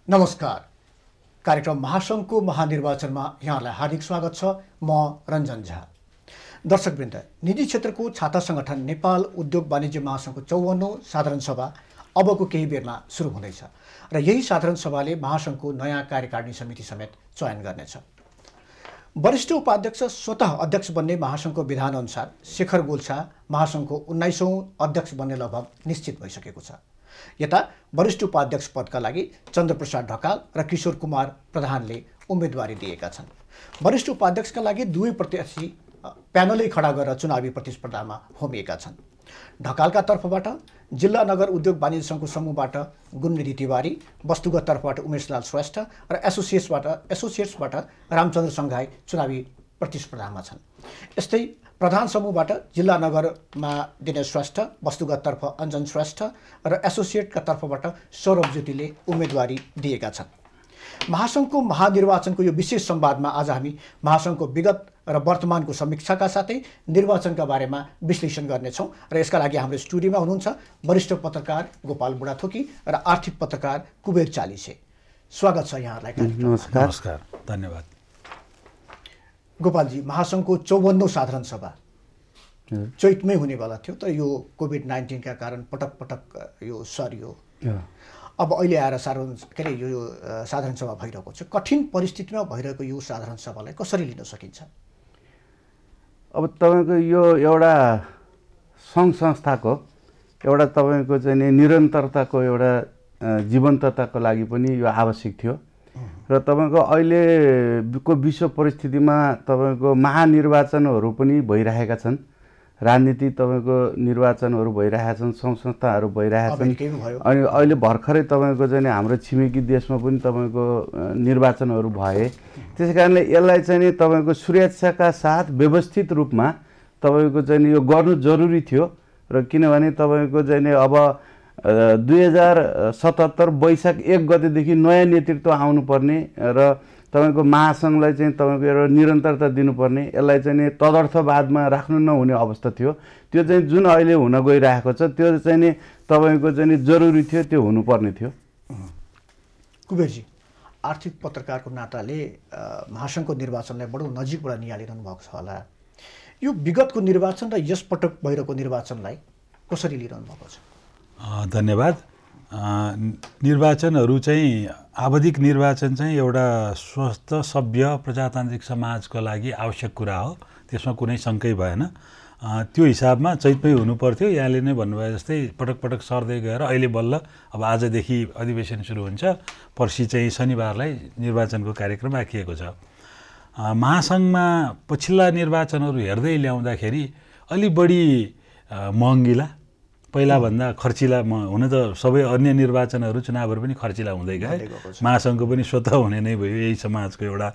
नमस्कार। कार्यक्रम महासङ्घको महानिर्वाचनमा यहाँलाई हार्दिक स्वागत छ। म रञ्जन झा। दर्शकवृन्द, निजी क्षेत्रको छाता सङ्गठन नेपाल उद्योग वाणिज्य महासङ्घको 54औं साधारण सभा अबको केही बेरमा सुरु हुँदैछ र यही साधारण सभाले महासङ्घको नयाँ कार्यकारिणी समिति समेत चयन गर्नेछ। वरिष्ठ उपाध्यक्ष स्वतः अध्यक्ष बन्ने महासङ्घको विधानअनुसार शेखर गोल्छा महासङ्घको 19औं अध्यक्ष बन्ने लगभग निश्चित भइसकेको छ। यता वरिष्ठ उपाध्यक्ष पदका लागि चन्द्रप्रसाद ढकाल र किशोर कुमार प्रधानले उम्मेदवारी दिएका छन्। वरिष्ठ उपाध्यक्षका लागि दुवै प्रत्याशी प्यानलै खडा गरेर चुनावी प्रतिस्पर्धामा होमिएका छन्। ढकालका तर्फबाट जिल्ला नगर उद्योग वाणिज्य सङ्घको समूहबाट गुणनिधि तिवारी, वस्तुगत तर्फबाट उमेशलाल श्रेष्ठ र एसोसिएट्सबाट रामचन्द्र सङ्घाई चुनावी प्रतिस्पर्धामा छन्। यस्तै प्रधान समूहबाट जिल्ला नगरमा दिनेश श्रेष्ठ, वस्तुगत तर्फ अञ्जन श्रेष्ठ र एसोसिएटका तर्फबाट सौरभ ज्योतिले उम्मेदवारी दिएका छन्। महासङ्घको महानिर्वाचनको यो विशेष संवादमा आज हामी महासङ्घको विगत र वर्तमानको समीक्षाका साथै निर्वाचनका बारेमा विश्लेषण गर्नेछौँ र यसका लागि हाम्रो स्टुडियोमा हुनुहुन्छ वरिष्ठ पत्रकार गोपाल बुढाथोकी र आर्थिक पत्रकार कुबेर चालिसे। स्वागत छ यहाँहरूलाई। नमस्कार, धन्यवाद। गोपालजी, महासङ्घको 54औं साधारण सभा चैतमै हुनेवाला थियो, तर यो कोभिड-19 का कारण पटक पटक यो सरियो। अब अहिले आएर यो साधारण सभा भइरहेको छ। कठिन परिस्थितिमा भइरहेको यो साधारण सभालाई कसरी लिन सकिन्छ? अब तपाईँको यो एउटा सङ्घ संस्थाको एउटा तपाईँको चाहिँ निरन्तरताको एउटा जीवन्तताको लागि पनि यो आवश्यक थियो र तपाईँको अहिलेको विश्व परिस्थितिमा तपाईँको महानिर्वाचनहरू पनि भइरहेका छन्। राजनीति तपाईँको निर्वाचनहरू भइरहेका छन्, सङ्घ संस्थाहरू भइरहेका छन्। अनि अहिले भर्खरै तपाईँको चाहिँ हाम्रो छिमेकी देशमा पनि तपाईँको निर्वाचनहरू भए। त्यसै कारणले यसलाई चाहिँ तपाईँको सुरक्षाका साथ व्यवस्थित रूपमा तपाईँको चाहिँ यो गर्नु जरुरी थियो र किनभने तपाईँको चाहिँ अब 2077 वैशाख 1 गतेदेखि नयाँ नेतृत्व आउनुपर्ने र तपाईँको महासङ्घलाई चाहिँ तपाईँको एउटा निरन्तरता दिनुपर्ने, यसलाई चाहिँ तदर्थवादमा राख्नु नहुने अवस्था थियो। त्यो चाहिँ जुन अहिले हुन गइरहेको छ त्यो चाहिँ तपाईँको चाहिँ जरुरी थियो, त्यो हुनुपर्ने थियो। कुबेरजी, आर्थिक पत्रकारको नाताले महासङ्घको निर्वाचनलाई बडो नजिकबाट निहालिरहनु भएको छ होला। यो विगतको निर्वाचन र यसपटक भइरहेको निर्वाचनलाई कसरी लिइरहनु भएको छ? धन्यवाद। निर्वाचनहरू चाहिँ आवधिक निर्वाचन चाहिँ एउटा स्वस्थ सभ्य प्रजातान्त्रिक समाजको लागि आवश्यक कुरा हो, त्यसमा कुनै शङ्कै भएन। त्यो हिसाबमा चैतमै हुनुपर्थ्यो। यहाँले नै भन्नुभयो जस्तै पटक पटक सर्दै गएर अहिले बल्ल अब आजदेखि अधिवेशन सुरु हुन्छ, पर्सि चाहिँ शनिबारलाई निर्वाचनको कार्यक्रम राखिएको छ। महासङ्घमा पछिल्ला निर्वाचनहरू हेर्दै ल्याउँदाखेरि अलि बढी महँगिला, पहिलाभन्दा खर्चिला। हुन त सबै अन्य निर्वाचनहरू चुनावहरू पनि खर्चिला हुँदै गए। महासङ्घको पनि स्वतः हुने नै भयो, यही समाजको एउटा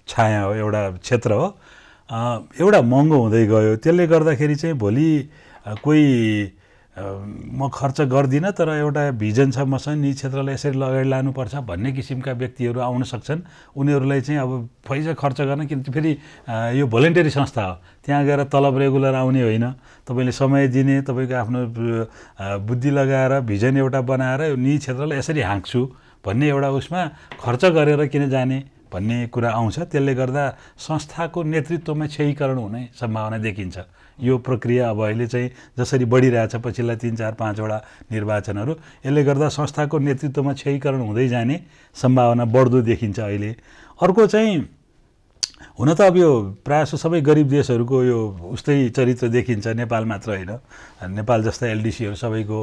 छाया हो, एउटा क्षेत्र हो। एउटा महँगो हुँदै गयो। त्यसले गर्दाखेरि चाहिँ भोलि कोही म खर्च गर्दिनँ तर एउटा भिजन छ मसँग, निजी क्षेत्रलाई यसरी अगाडि लानुपर्छ भन्ने किसिमका व्यक्तिहरू आउन सक्छन्। उनीहरूलाई चाहिँ अब पैसा खर्च गर्न, किन फेरि यो भोलिन्टरी संस्था हो, त्यहाँ गएर तलब रेगुलर आउने होइन। तपाईँले समय दिने, तपाईँको आफ्नो बुद्धि लगाएर भिजन एउटा बनाएर निजी क्षेत्रलाई यसरी हाँक्छु भन्ने एउटा उसमा खर्च गरेर किन जाने भन्ने कुरा आउँछ। त्यसले गर्दा संस्थाको नेतृत्वमा क्षयीकरण हुने सम्भावना देखिन्छ। यो प्रक्रिया अब अहिले चाहिँ जसरी बढिरहेछ पछिल्ला 3, 4, 5 वटा निर्वाचनहरू, यसले गर्दा संस्थाको नेतृत्वमा क्षयीकरण हुँदै जाने सम्भावना बढ्दो देखिन्छ अहिले। अर्को चाहिँ हुन त अब यो प्रायः सबै गरिब देशहरूको यो उस्तै चरित्र देखिन्छ, नेपाल मात्र होइन। नेपाल जस्ता एलडिसीहरू सबैको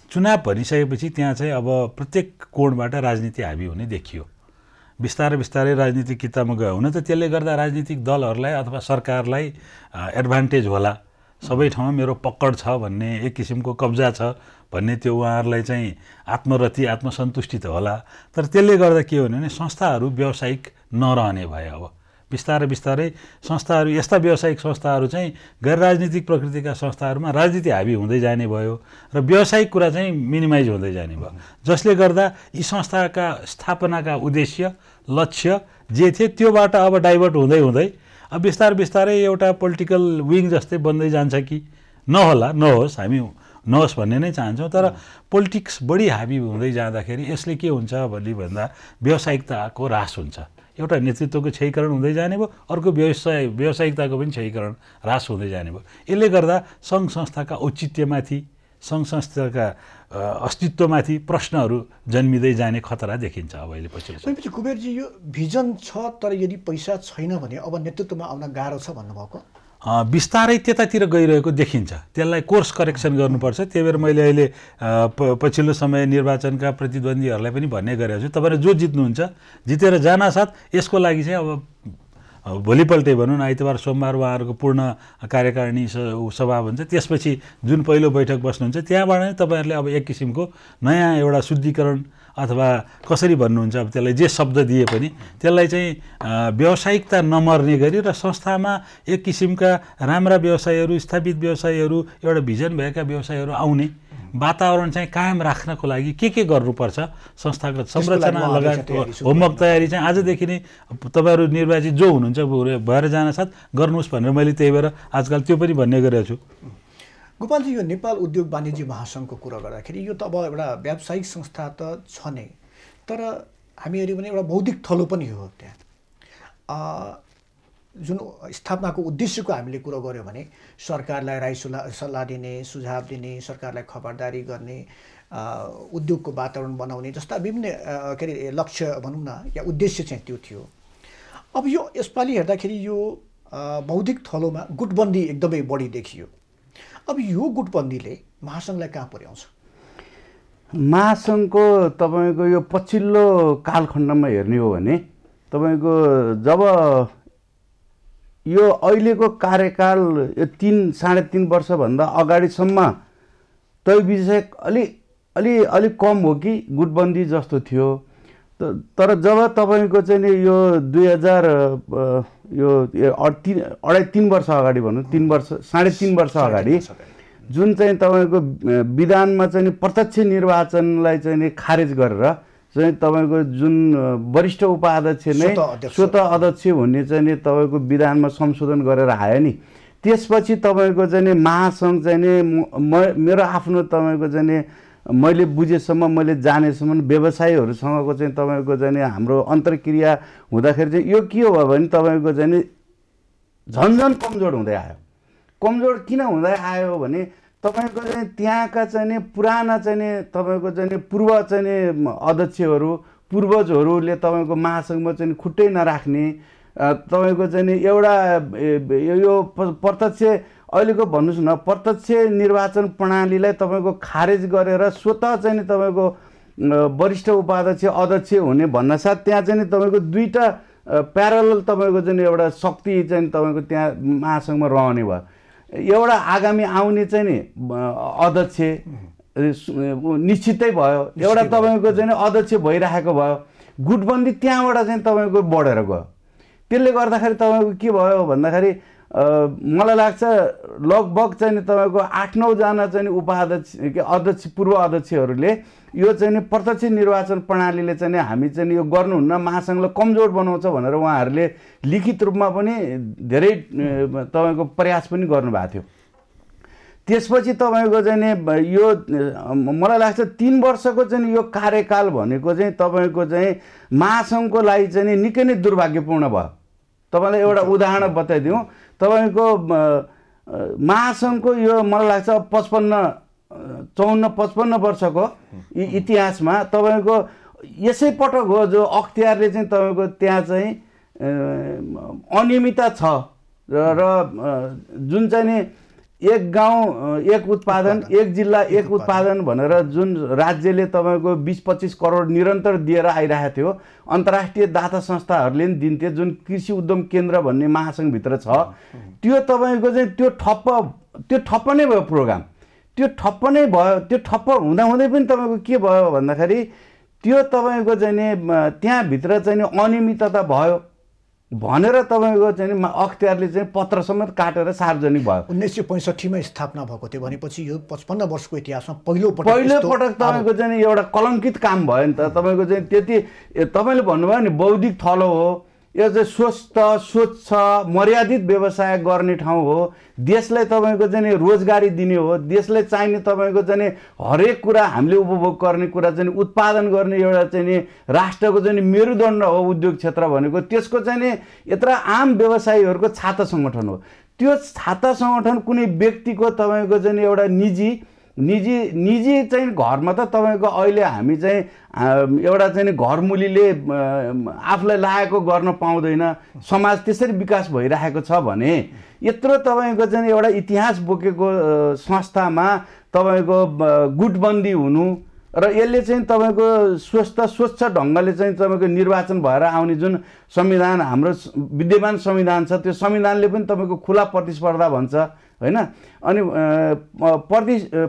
चुनाव भनिसकेपछि त्यहाँ चाहिँ अब प्रत्येक कोणबाट राजनीति हाबी हुने देखियो। बिस्तारै बिस्तारै राजनीतिक किताबमा गयो। हुन त त्यसले गर्दा राजनीतिक दलहरूलाई अथवा सरकारलाई एडभान्टेज होला, सबै ठाउँमा मेरो पकड छ भन्ने, एक किसिमको कब्जा छ भन्ने, त्यो उहाँहरूलाई चाहिँ आत्मरति आत्मसन्तुष्टि त होला। तर त्यसले गर्दा के हो भने संस्थाहरू व्यावसायिक नरहने भयो। अब बिस्तारै बिस्तारै संस्थाहरू, यस्ता व्यावसायिक संस्थाहरू चाहिँ गैर राजनीतिक प्रकृतिका संस्थाहरूमा राजनीति हाबी हुँदै जाने भयो र व्यावसायिक कुरा चाहिँ मिनिमाइज हुँदै जाने भयो, जसले गर्दा यी संस्थाका स्थापनाका उद्देश्य लक्ष्य जे थिए त्योबाट अब डाइभर्ट हुँदै हुँदै अब बिस्तारै बिस्तारै एउटा पोलिटिकल विङ जस्तै बन्दै जान्छ कि नहोला, नहोस्। हामी नहोस् भन्ने नै चाहन्छौँ। तर पोलिटिक्स बढी हाबी हुँदै जाँदाखेरि यसले के हुन्छ भन्दा व्यावसायिकताको ह्रास हुन्छ। एउटा नेतृत्वको क्षयीकरण हुँदै जाने भयो, अर्को व्यावसायिकताको पनि क्षयीकरण ह्रास हुँदै जाने भयो। यसले गर्दा सङ्घ संस्थाका औचित्यमाथि, सङ्घ संस्थाका अस्तित्वमाथि प्रश्नहरू जन्मिँदै जाने खतरा देखिन्छ अब अहिले पछिल्लो समय। भनेपछि कुबेरजी यो भिजन छ तर यदि पैसा छैन भने अब नेतृत्वमा आउन गाह्रो छ भन्नुभएको? बिस्तारै त्यतातिर गइरहेको देखिन्छ। त्यसलाई कोर्स करेक्सन गर्नुपर्छ। त्यही भएर मैले अहिले पछिल्लो समय निर्वाचनका प्रतिद्वन्दीहरूलाई पनि भन्ने गरेको छु, तपाईँले जो जित्नुहुन्छ जितेर जानासाथ यसको लागि चाहिँ अब भोलिपल्टै भनौँ न आइतबार सोमबार उहाँहरूको पूर्ण कार्यकारिणी सभा हुन्छ, त्यसपछि जुन पहिलो बैठक बस्नुहुन्छ त्यहाँबाट नै तपाईँहरूले अब एक किसिमको नयाँ एउटा शुद्धिकरण अथवा कसरी भन्नुहुन्छ अब त्यसलाई जे शब्द दिए पनि त्यसलाई चाहिँ व्यावसायिकता नमर्ने गरी र संस्थामा एक किसिमका राम्रा व्यवसायहरू, स्थापित व्यवसायहरू, एउटा भिजन भएका व्यवसायहरू आउने वातावरण चाहिँ कायम राख्नको लागि के गर्नुपर्छ, संस्थागत संरचना लगायतको होमवर्क तयारी चाहिँ आजदेखि नै तपाईँहरू निर्वाचित जो हुनुहुन्छ भएर जानसाथ गर्नुहोस् भनेर मैले त्यही भएर आजकल त्यो पनि भन्ने गरेको छु। गोपालजी, यो नेपाल उद्योग वाणिज्य महासङ्घको कुरा गर्दाखेरि यो त अब एउटा व्यावसायिक संस्था त छ नै, तर हामीहरू पनि एउटा बौद्धिक थलो पनि हो। त्यहाँ जुन स्थापनाको उद्देश्यको हामीले कुरो गऱ्यौँ भने सरकारलाई राय सल्लाह दिने, सुझाव दिने, सरकारलाई खबरदारी गर्ने, उद्योगको वातावरण बनाउने जस्ता विभिन्न के अरे लक्ष्य भनौँ न या उद्देश्य चाहिँ त्यो थियो। अब यो यसपालि हेर्दाखेरि यो बौद्धिक थलोमा गुटबन्दी एकदमै बढी देखियो। अब यो गुटबन्दीले महासङ्घलाई कहाँ पुर्याउँछ? महासङ्घको तपाईँको यो पछिल्लो कालखण्डमा हेर्ने हो भने तपाईँको जब यो अहिलेको कार्यकाल यो 3-3.5 वर्षभन्दा अगाडिसम्म त्यो विषय अलि कम हो कि गुटबन्दी जस्तो थियो। तर जब तपाईँको चाहिँ नि यो 2000 यो 2.5-3 वर्ष अगाडि भनौँ, 3 वर्ष 3.5 वर्ष अगाडि जुन चाहिँ तपाईँको विधानमा चाहिँ प्रत्यक्ष निर्वाचनलाई चाहिँ नि खारेज गरेर चाहिँ तपाईँको जुन वरिष्ठ उपाध्यक्ष नै स्वत अध्यक्ष हुने चाहिँ नि तपाईँको विधानमा संशोधन गरेर आयो नि, त्यसपछि तपाईँको चाहिँ नि महासङ्घ चाहिँ नि मेरो आफ्नो तपाईँको चाहिँ नि मैले बुझेसम्म, मैले जानेसम्म व्यवसायीहरूसँगको चाहिँ तपाईँको चाहिँ नि हाम्रो अन्तर्क्रिया हुँदाखेरि चाहिँ यो के हो भने तपाईँको चाहिँ नि झन्झन कमजोर हुँदै आयो। कमजोर किन हुँदै आयो भने तपाईँको चाहिँ त्यहाँका चाहिँ नि पुराना चाहिँ नि तपाईँको चाहिँ नि पूर्व चाहिँ नि अध्यक्षहरू, पूर्वजहरूले तपाईँको महासङ्घमा चाहिँ खुट्टै नराख्ने, तपाईँको चाहिँ नि एउटा यो प्रत्यक्ष अहिलेको भन्नुहोस् न प्रत्यक्ष निर्वाचन प्रणालीलाई तपाईँको खारेज गरेर स्वतः चाहिँ नि तपाईँको वरिष्ठ उपाध्यक्ष अध्यक्ष हुने भन्नासाथ त्यहाँ चाहिँ नि तपाईँको दुईवटा प्यारलल तपाईँको चाहिँ एउटा शक्ति चाहिँ तपाईँको त्यहाँ महासङ्घमा रहने भयो। एउटा आगामी आउने चाहिँ नि अध्यक्ष निश्चितै भयो, एउटा तपाईँको चाहिँ अध्यक्ष भइराखेको भयो। गुटबन्दी त्यहाँबाट चाहिँ तपाईँको बढेर गयो। त्यसले गर्दाखेरि तपाईँको के भयो भन्दाखेरि मलाई लाग्छ लगभग चाहिँ तपाईँको 8-9 जना चाहिँ उपाध्यक्ष अध्यक्ष पूर्व अध्यक्षहरूले यो चाहिँ प्रत्यक्ष निर्वाचन प्रणालीले चाहिँ हामी चाहिँ यो गर्नुहुन्न, महासङ्घलाई कमजोर बनाउँछ भनेर उहाँहरूले लिखित रूपमा पनि धेरै तपाईँको प्रयास पनि गर्नुभएको थियो। त्यसपछि तपाईँको चाहिँ यो मलाई लाग्छ 3 वर्षको चाहिँ यो कार्यकाल भनेको चाहिँ तपाईँको चाहिँ महासङ्घको लागि चाहिँ निकै नै दुर्भाग्यपूर्ण भयो। तपाईँलाई एउटा उदाहरण बताइदिउँ, तपाईँको महासङ्घको यो मलाई लाग्छ 54-55 वर्षको इतिहासमा तपाईँको यसै पटक हो जो अख्तियारले चाहिँ तपाईँको त्यहाँ चाहिँ अनियमितता छ र जुन चाहिँ नि एक गाउँ एक उत्पादन, एक जिल्ला एक उत्पादन भनेर जुन राज्यले तपाईँको 20-25 करोड निरन्तर दिएर आइरहेको थियो, अन्तर्राष्ट्रिय दाता संस्थाहरूले पनि दिन्थे, जुन कृषि उद्यम केन्द्र भन्ने महासङ्घभित्र छ, त्यो तपाईँको चाहिँ त्यो ठप्प नै भयो प्रोग्राम। त्यो ठप्प नै भयो। त्यो ठप्प हुँदाहुँदै पनि तपाईँको के भयो भन्दाखेरि त्यो तपाईँको चाहिँ नि त्यहाँभित्र चाहिँ नि अनियमितता भयो भनेर तपाईँको चाहिँ अख्तियारले चाहिँ पत्र समेत काटेर सार्वजनिक भयो। 1965 स्थापना भएको थियो भनेपछि यो 55 वर्षको इतिहासमा पहिलो पटक तपाईँको चाहिँ एउटा कलङ्कित काम भयो नि त। तपाईँको चाहिँ त्यति तपाईँले भन्नुभयो नि बौद्धिक थलो हो, यो चाहिँ स्वस्थ स्वच्छ मर्यादित व्यवसाय गर्ने ठाउँ हो। देशलाई तपाईँको चाहिँ रोजगारी दिने हो। देशलाई चाहिने तपाईँको चाहिँ हरेक कुरा हामीले उपभोग गर्ने कुरा चाहिँ उत्पादन गर्ने एउटा चाहिँ राष्ट्रको चाहिँ मेरुदण्ड हो उद्योग क्षेत्र भनेको। त्यसको चाहिँ यत्र आम व्यवसायीहरूको छाता सङ्गठन हो। त्यो छाता सङ्गठन कुनै व्यक्तिको तपाईँको चाहिँ एउटा निजी चाहिँ घरमा त तपाईँको अहिले हामी चाहिँ एउटा चाहिँ घरमुलीले आफूलाई लागेको गर्न पाउँदैन। समाज त्यसरी विकास भइरहेको छ भने यत्रो तपाईँको चाहिँ एउटा इतिहास बोकेको संस्थामा तपाईँको गुटबन्दी हुनु र यसले चाहिँ तपाईँको स्वच्छ ढङ्गले चाहिँ तपाईँको निर्वाचन भएर आउने जुन संविधान हाम्रो विद्यमान संविधान छ त्यो संविधानले पनि तपाईँको खुला प्रतिस्पर्धा भन्छ हैन। अनि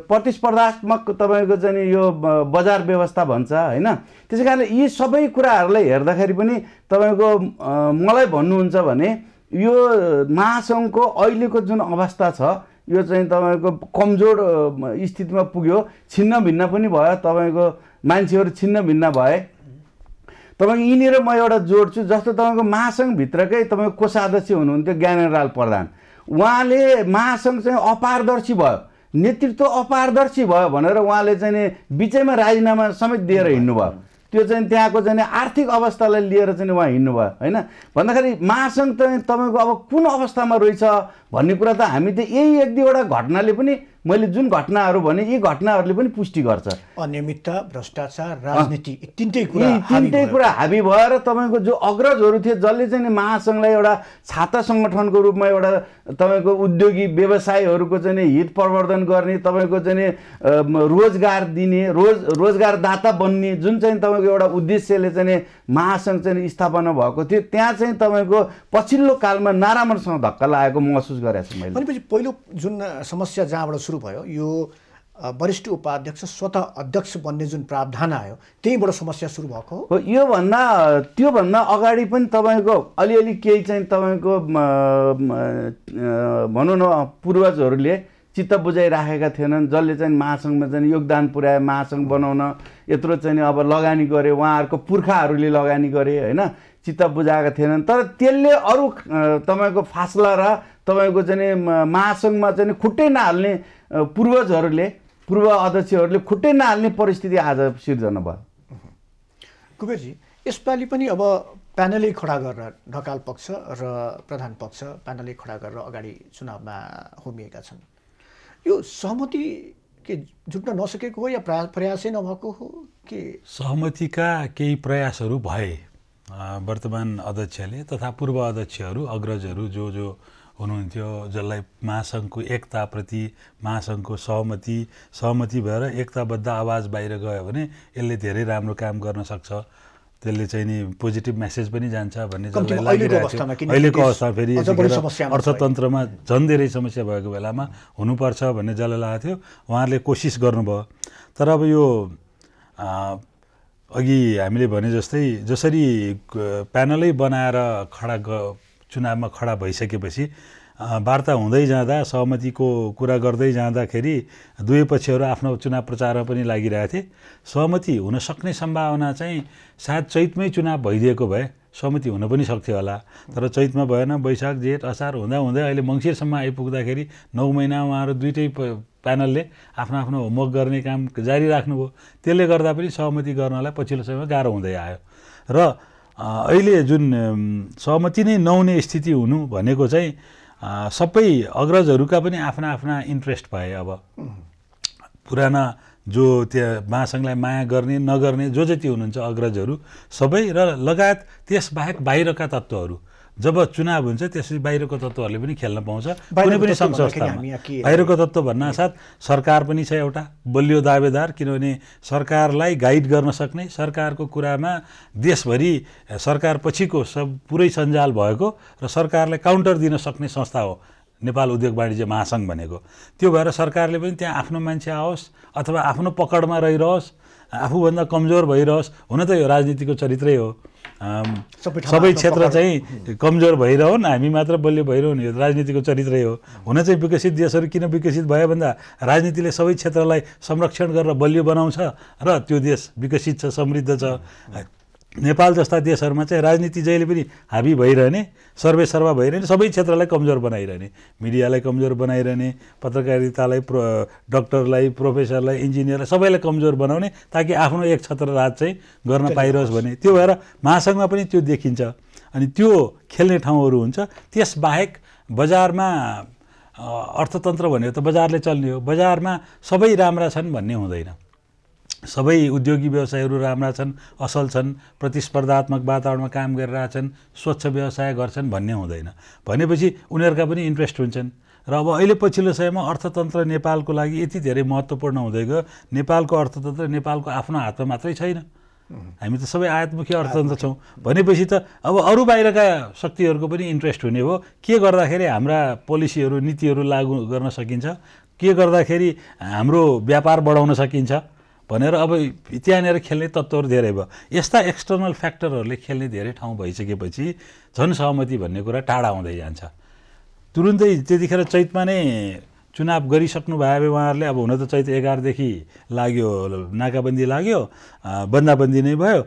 प्रतिस्पर्धात्मक तपाईँको चाहिँ यो बजार व्यवस्था भन्छ हैन। त्यसै कारणले यी सबै कुराहरूलाई हेर्दाखेरि पनि तपाईँको मलाई भन्नुहुन्छ भने यो महासङ्घको अहिलेको जुन अवस्था छ यो चाहिँ तपाईँको कमजोर स्थितिमा पुग्यो। छिन्न भिन्न पनि भयो, तपाईँको मान्छेहरू छिन्न भिन्न भए। तपाईँको यिनीहरू म एउटा जोड्छु, जस्तो तपाईँको महासङ्घभित्रकै तपाईँको कोषाध्यक्ष हुनुहुन्थ्यो ज्ञानेन्द्र प्रधान, उहाँले महासङ्घ चाहिँ अपारदर्शी भयो, नेतृत्व अपारदर्शी भयो भनेर उहाँले चाहिँ बिचैमा राजीनामा समेत दिएर हिँड्नुभयो। त्यो चाहिँ त्यहाँको चाहिँ आर्थिक अवस्थालाई लिएर चाहिँ उहाँ हिँड्नुभयो हैन। भन्दाखेरि महासङ्घ चाहिँ तपाईँको अब कुन अवस्थामा रहेछ भन्ने कुरा त हामी त यही एक दुईवटा घटनाले पनि, मैले जुन घटनाहरू भने यी घटनाहरूले पनि पुष्टि गर्छ। अनियमितता, भ्रष्टाचार, राजनीति यी तिनटै कुरा हाबी भएर तपाईँको जो अग्रजहरू थिए जसले चाहिँ महासङ्घलाई एउटा छाता सङ्गठनको रूपमा एउटा तपाईँको उद्योगी व्यवसायीहरूको चाहिँ हित प्रवर्धन गर्ने, तपाईँको चाहिँ रोजगार दिने, रोजगारदाता बन्ने जुन चाहिँ तपाईँको एउटा उद्देश्यले चाहिँ महासङ्घ चाहिँ स्थापना भएको थियो, त्यहाँ चाहिँ तपाईँको पछिल्लो कालमा नारामरसँग धक्का लागेको महसुस गरेको छु मैले। भनेपछि पहिलो जुन समस्या जहाँबाट सुरु भयो यो वरिष्ठ उपाध्यक्ष स्वतः अध्यक्ष बन्ने जुन प्रावधान आयो त्यहीबाट समस्या सुरु भएको हो। त्योभन्दा अगाडि पनि तपाईँको अलिअलि केही चाहिँ तपाईँको भनौँ न पूर्वजहरूले चित्त बुझाइराखेका थिएनन्, जसले चाहिँ महासङ्घमा चाहिँ योगदान पुर्याए, महासङ्घ बनाउन यत्रो चाहिँ अब लगानी गरे, उहाँहरूको पुर्खाहरूले लगानी गरे हैन, चित्त बुझाएका थिएनन्। तर त्यसले अरू तपाईँको फासला र तपाईँको चाहिँ महासङ्घमा चाहिँ खुट्टै नहाल्ने पूर्व अध्यक्षहरूले खुट्टै नहाल्ने परिस्थिति आज सिर्जना भयो। कुबेरजी, यसपालि पनि अब प्यानलै खडा गरेर ढकाल पक्ष र प्रधान पक्ष प्यानलै खडा गरेर अगाडि चुनावमा होमिएका छन्। यो सहमति के जुट्न नसकेको हो या प्रयासै नभएको हो कि? सहमतिका केही प्रयासहरू भए वर्तमान अध्यक्षले तथा पूर्व अध्यक्षहरू अग्रजहरू जो हुनुहुन्थ्यो, जसलाई महासङ्घको एकताप्रति महासङ्घको सहमति भएर एकताबद्ध आवाज बाहिर गयो भने यसले धेरै राम्रो काम गर्न सक्छ, त्यसले चाहिँ नि पोजिटिभ मेसेज पनि जान्छ भन्ने जसलाई लागिरहेको थियो। अहिलेको अवस्था फेरि अर्थतन्त्रमा झन् धेरै समस्या भएको बेलामा हुनुपर्छ भन्ने जसलाई लागेको थियो उहाँहरूले कोसिस गर्नुभयो। तर अब यो अघि हामीले भने जस्तै जसरी प्यानलै बनाएर चुनावमा खडा भइसकेपछि वार्ता हुँदै जाँदा सहमतिको कुरा गर्दै जाँदाखेरि दुवै पक्षहरू आफ्नो चुनाव प्रचारमा पनि लागिरहेका थिए। सहमति हुन सक्ने सम्भावना चाहिँ सायद चैतमै चुनाव भइदिएको भए सहमति हुन पनि सक्थ्यो होला, तर चैतमा भएन। वैशाख जेठ असार हुँदै अहिले मङ्सिरसम्म आइपुग्दाखेरि 9 महिना उहाँहरू दुईटै प्यानलले आफ्नो होमवर्क गर्ने काम जारी राख्नुभयो। त्यसले गर्दा पनि सहमति गर्नलाई पछिल्लो समयमा गाह्रो हुँदै आयो र अहिले जुन सहमति नै नहुने स्थिति हुनु भनेको चाहिँ सबै अग्रजहरूका पनि आफ्ना इन्ट्रेस्ट भए। अब पुराना जो त्यहाँ महासङ्घलाई माया गर्ने नगर्ने जो जति हुनुहुन्छ अग्रजहरू सबै र लगायत त्यसबाहेक बाहिरका तत्त्वहरू, जब चुनाव हुन्छ त्यसपछि बाहिरको तत्त्वहरूले पनि खेल्न पाउँछ कुनै पनि सङ्घ संस्थामा। बाहिरको तत्त्व भन्नासाथ सरकार पनि छ एउटा बलियो दावेदार, किनभने सरकारलाई गाइड गर्न सक्ने, सरकारको कुरामा देशभरि सरकार पछिको पुरै सञ्जाल भएको र सरकारलाई काउन्टर दिन सक्ने संस्था हो नेपाल उद्योग वाणिज्य महासङ्घ भनेको। त्यो भएर सरकारले पनि त्यहाँ आफ्नो मान्छे आओस् अथवा आफ्नो पकडमा रहिरहोस्, आफूभन्दा कमजोर भइरहोस्। हुन त यो राजनीतिको चरित्रै हो, सबै क्षेत्र चाहिँ कमजोर भइरहन्, हामी मात्र बलियो भइरहन्, यो राजनीतिको चरित्रै हो। हुन चाहिँ विकसित देशहरू किन विकसित भयो भन्दा राजनीतिले सबै क्षेत्रलाई संरक्षण गरेर बलियो बनाउँछ र त्यो देश विकसित छ, समृद्ध छ। नेपाल जस्ता देशहरूमा चाहिँ राजनीति जहिले पनि हाबी भइरहने, सर्वेसर्वा भइरहने, सबै क्षेत्रलाई कमजोर बनाइरहने, मिडियालाई कमजोर बनाइरहने, पत्रकारितालाई, डक्टरलाई, प्रोफेसरलाई, इन्जिनियरलाई सबैलाई कमजोर बनाउने ताकि आफ्नो एक छत्र राज चाहिँ गर्न पाइरोस् भने। त्यो भएर महासङ्घमा पनि त्यो देखिन्छ। अनि त्यो खेल्ने ठाउँहरू हुन्छ। त्यसबाहेक बजारमा अर्थतन्त्र भनेको त बजारले चल्ने हो। बजारमा सबै राम्रा छन् भन्ने हुँदैन। सबै उद्योगी व्यवसायहरू राम्रा छन्, असल छन्, प्रतिस्पर्धात्मक वातावरणमा काम गरिरहेछन्, स्वच्छ व्यवसाय गर्छन् भन्ने हुँदैन। भनेपछि उनीहरूका पनि इन्ट्रेस्ट हुन्छन्। र अब अहिले पछिल्लो समयमा अर्थतन्त्र नेपालको लागि यति धेरै महत्त्वपूर्ण हुँदै गयो। नेपालको अर्थतन्त्र नेपालको आफ्नो हातमा मात्रै छैन। हामी त सबै आयातमुखी अर्थतन्त्र छौँ भनेपछि त अब अरू बाहिरका शक्तिहरूको पनि इन्ट्रेस्ट हुने हो। के गर्दाखेरि हाम्रा पोलिसीहरू, नीतिहरू लागू गर्न सकिन्छ, के गर्दाखेरि हाम्रो व्यापार बढाउन सकिन्छ भनेर अब त्यहाँनिर खेल्ने तत्त्वहरू धेरै भयो। यस्ता एक्सटर्नल फ्याक्टरहरूले खेल्ने धेरै ठाउँ भइसकेपछि झन् सहमति भन्ने कुरा टाढा हुँदै जान्छ। तुरुन्तै त्यतिखेर चैतमा नै चुनाव गरिसक्नु भयो उहाँहरूले। अब हुन त चैत 11 देखि लाग्यो, नाकाबन्दी लाग्यो, बन्दाबन्दी नै भयो।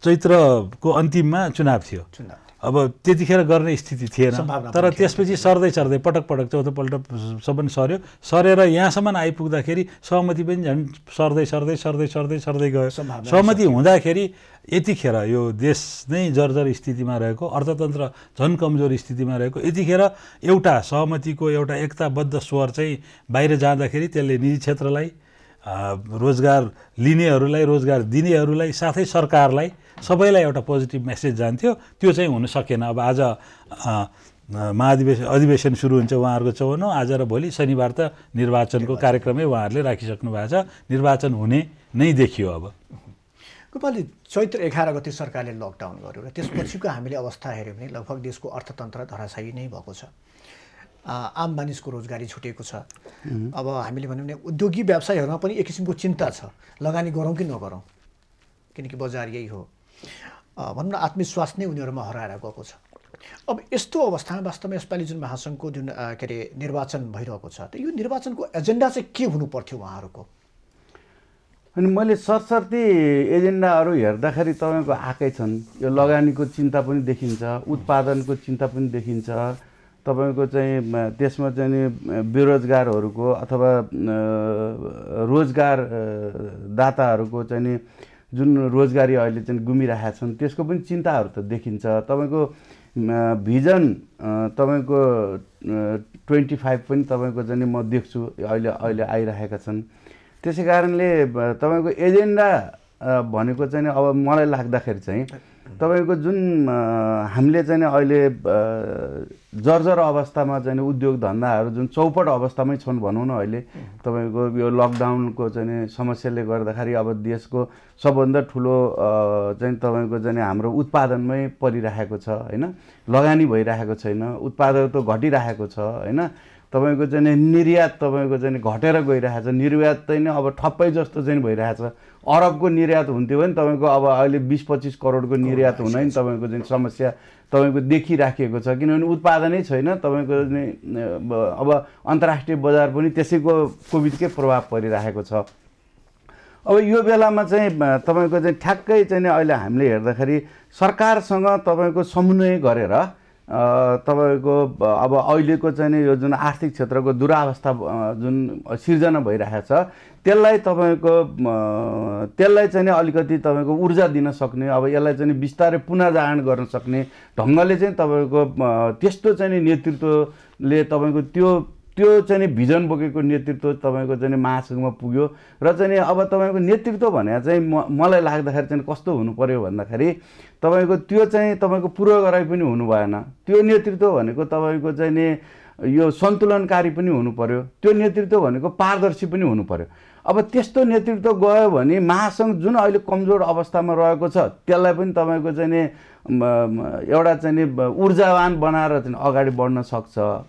चैत्रको अन्तिममा चुनाव थियो। अब त्यतिखेर गर्ने स्थिति थिएन। तर त्यसपछि सर्दै सर्दै पटक चौथोपल्ट सबन सर्यो। सरेर यहाँसम्म आइपुग्दाखेरि सहमति पनि झन् सर्दै गयो। सहमति हुँदाखेरि यतिखेर यो देश नै जर्जर स्थितिमा रहेको, अर्थतन्त्र झन् कमजोर स्थितिमा रहेको, यतिखेर एउटा सहमतिको एउटा एकताबद्ध स्वर चाहिँ बाहिर जाँदाखेरि त्यसले निजी क्षेत्रलाई, रोजगार लिनेहरूलाई, रोजगार दिनेहरूलाई, साथै सरकारलाई, सबैलाई एउटा पोजिटिभ मेसेज जान्थ्यो। त्यो चाहिँ हुन सकेन। अब आज अधिवेशन सुरु हुन्छ उहाँहरूको 54औं। आज र भोलि शनिबार त निर्वाचनको कार्यक्रमै उहाँहरूले राखिसक्नु भएको छ। निर्वाचन हुने नै देखियो। अब गोपालजी, चैत्र 11 गते सरकारले लकडाउन गर्यो र त्यसपछिको हामीले अवस्था हेऱ्यौँ भने लगभग देशको अर्थतन्त्र धराशायी नै भएको छ। आम मानिसको रोजगारी छुटेको छ। अब हामीले भन्यौँ भने उद्योगी व्यवसायहरूमा पनि एक किसिमको चिन्ता छ, लगानी गरौँ कि नगरौँ, किनकि बजार यही हो। भनौँ न आत्मविश्वास नै उनीहरूमा हराएर गएको छ। अब यस्तो अवस्थामा वास्तवमा यसपालि जुन महासङ्घको जुन निर्वाचन भइरहेको छ, त यो निर्वाचनको एजेन्डा चाहिँ के हुनु पर्थ्यो उहाँहरूको? अनि मैले सरसर्ती एजेन्डाहरू हेर्दाखेरि तपाईँको आएकै छन्। यो लगानीको चिन्ता पनि देखिन्छ, उत्पादनको चिन्ता पनि देखिन्छ। तपाईँको चाहिँ त्यसमा चाहिँ नि बेरोजगारहरूको अथवा रोजगारदाताहरूको चाहिँ नि जुन रोजगारी अहिले चाहिँ गुमिरहेका छन् त्यसको पनि चिन्ताहरू त देखिन्छ। तपाईँको भिजन तपाईँको 25 पनि तपाईँको चाहिँ म देख्छु अहिले आइरहेका छन्। त्यसै कारणले तपाईँको एजेन्डा भनेको चाहिँ अब मलाई लाग्दाखेरि चाहिँ तपाईँको जुन हामीले चाहिँ अहिले जर्जर अवस्थामा चाहिँ उद्योग धन्दाहरू जुन चौपट अवस्थामै छन् भनौँ न अहिले। तपाईँको यो लकडाउनको चाहिँ समस्याले गर्दाखेरि अब देशको सबभन्दा ठुलो चाहिँ तपाईँको चाहिँ हाम्रो उत्पादनमै परिरहेको छ होइन, लगानी भइरहेको छैन, उत्पादन त घटिरहेको छ होइन। तपाईँको चाहिँ निर्यात तपाईँको चाहिँ घटेर गइरहेको छ, निर्यात चाहिँ अब ठप्पै जस्तो चाहिँ भइरहेछ। अरबको निर्यात हुन्थ्यो भने तपाईँको अब अहिले 20-25 करोडको निर्यात हुन नि तपाईँको चाहिँ समस्या तपाईँको देखिराखेको छ, किनभने उत्पादनै छैन। तपाईँको अब अन्तर्राष्ट्रिय बजार पनि त्यसैको कोभिडकै प्रभाव परिरहेको छ। अब यो बेलामा चाहिँ तपाईँको चाहिँ ठ्याक्कै चाहिँ अहिले हामीले हेर्दाखेरि सरकारसँग तपाईँको समन्वय गरेर तपाईँको अब अहिलेको चाहिँ यो जुन आर्थिक क्षेत्रको दुरावस्था जुन सिर्जना भइरहेको छ त्यसलाई चाहिँ अलिकति तपाईँको ऊर्जा दिन सक्ने, अब यसलाई चाहिँ बिस्तारै पुनर्जागरण गर्न सक्ने ढङ्गले चाहिँ तपाईँको त्यस्तो चाहिँ नेतृत्वले तपाईँको त्यो चाहिँ भिजन बोकेको नेतृत्व तपाईँको चाहिँ महासङ्घमा पुग्यो। र चाहिँ अब तपाईँको नेतृत्व भने चाहिँ मलाई लाग्दाखेरि चाहिँ कस्तो हुनु पर्यो भन्दाखेरि तपाईँको त्यो चाहिँ तपाईँको पूर्वगराई पनि हुनु भएन। त्यो नेतृत्व भनेको तपाईँको चाहिँ नि यो सन्तुलनकारी पनि हुनु पर्यो। त्यो नेतृत्व भनेको पारदर्शी पनि हुनु पर्यो। अब त्यस्तो नेतृत्व गयो भने महासङ्घ जुन अहिले कमजोर अवस्थामा रहेको छ त्यसलाई पनि तपाईँको चाहिँ नि एउटा चाहिँ नि ऊर्जावान बनाएर चाहिँ अगाडि बढ्न सक्छ।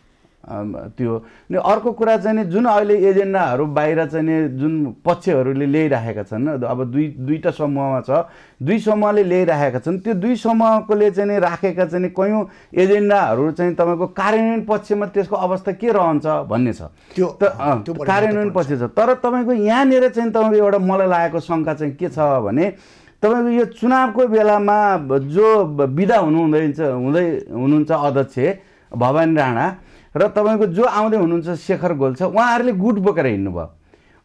त्यो अनि अर्को कुरा चाहिँ नि जुन अहिले एजेन्डाहरू बाहिर चाहिँ नि जुन पक्षहरूले ल्याइरहेका छन्, अब दुईटा समूहमा छ, दुई समूहले ल्याइरहेका छन्। त्यो दुई समूहकोले चाहिँ नि राखेका चाहिँ नि कयौँ एजेन्डाहरू चाहिँ तपाईँको कार्यान्वयन पक्षमा त्यसको अवस्था के रहन्छ भन्ने छ। त्यो कार्यान्वयन पक्ष छ। तर तपाईँको यहाँनिर चाहिँ तपाईँको एउटा मलाई लागेको शङ्का चाहिँ के छ भने तपाईँको यो चुनावको बेलामा जो बिदा हुनुहुन्छ अध्यक्ष भवानी राणा र तपाईँको जो आउँदै हुनुहुन्छ शेखर गोल्छ, उहाँहरूले गुट बोकेर हिँड्नुभयो।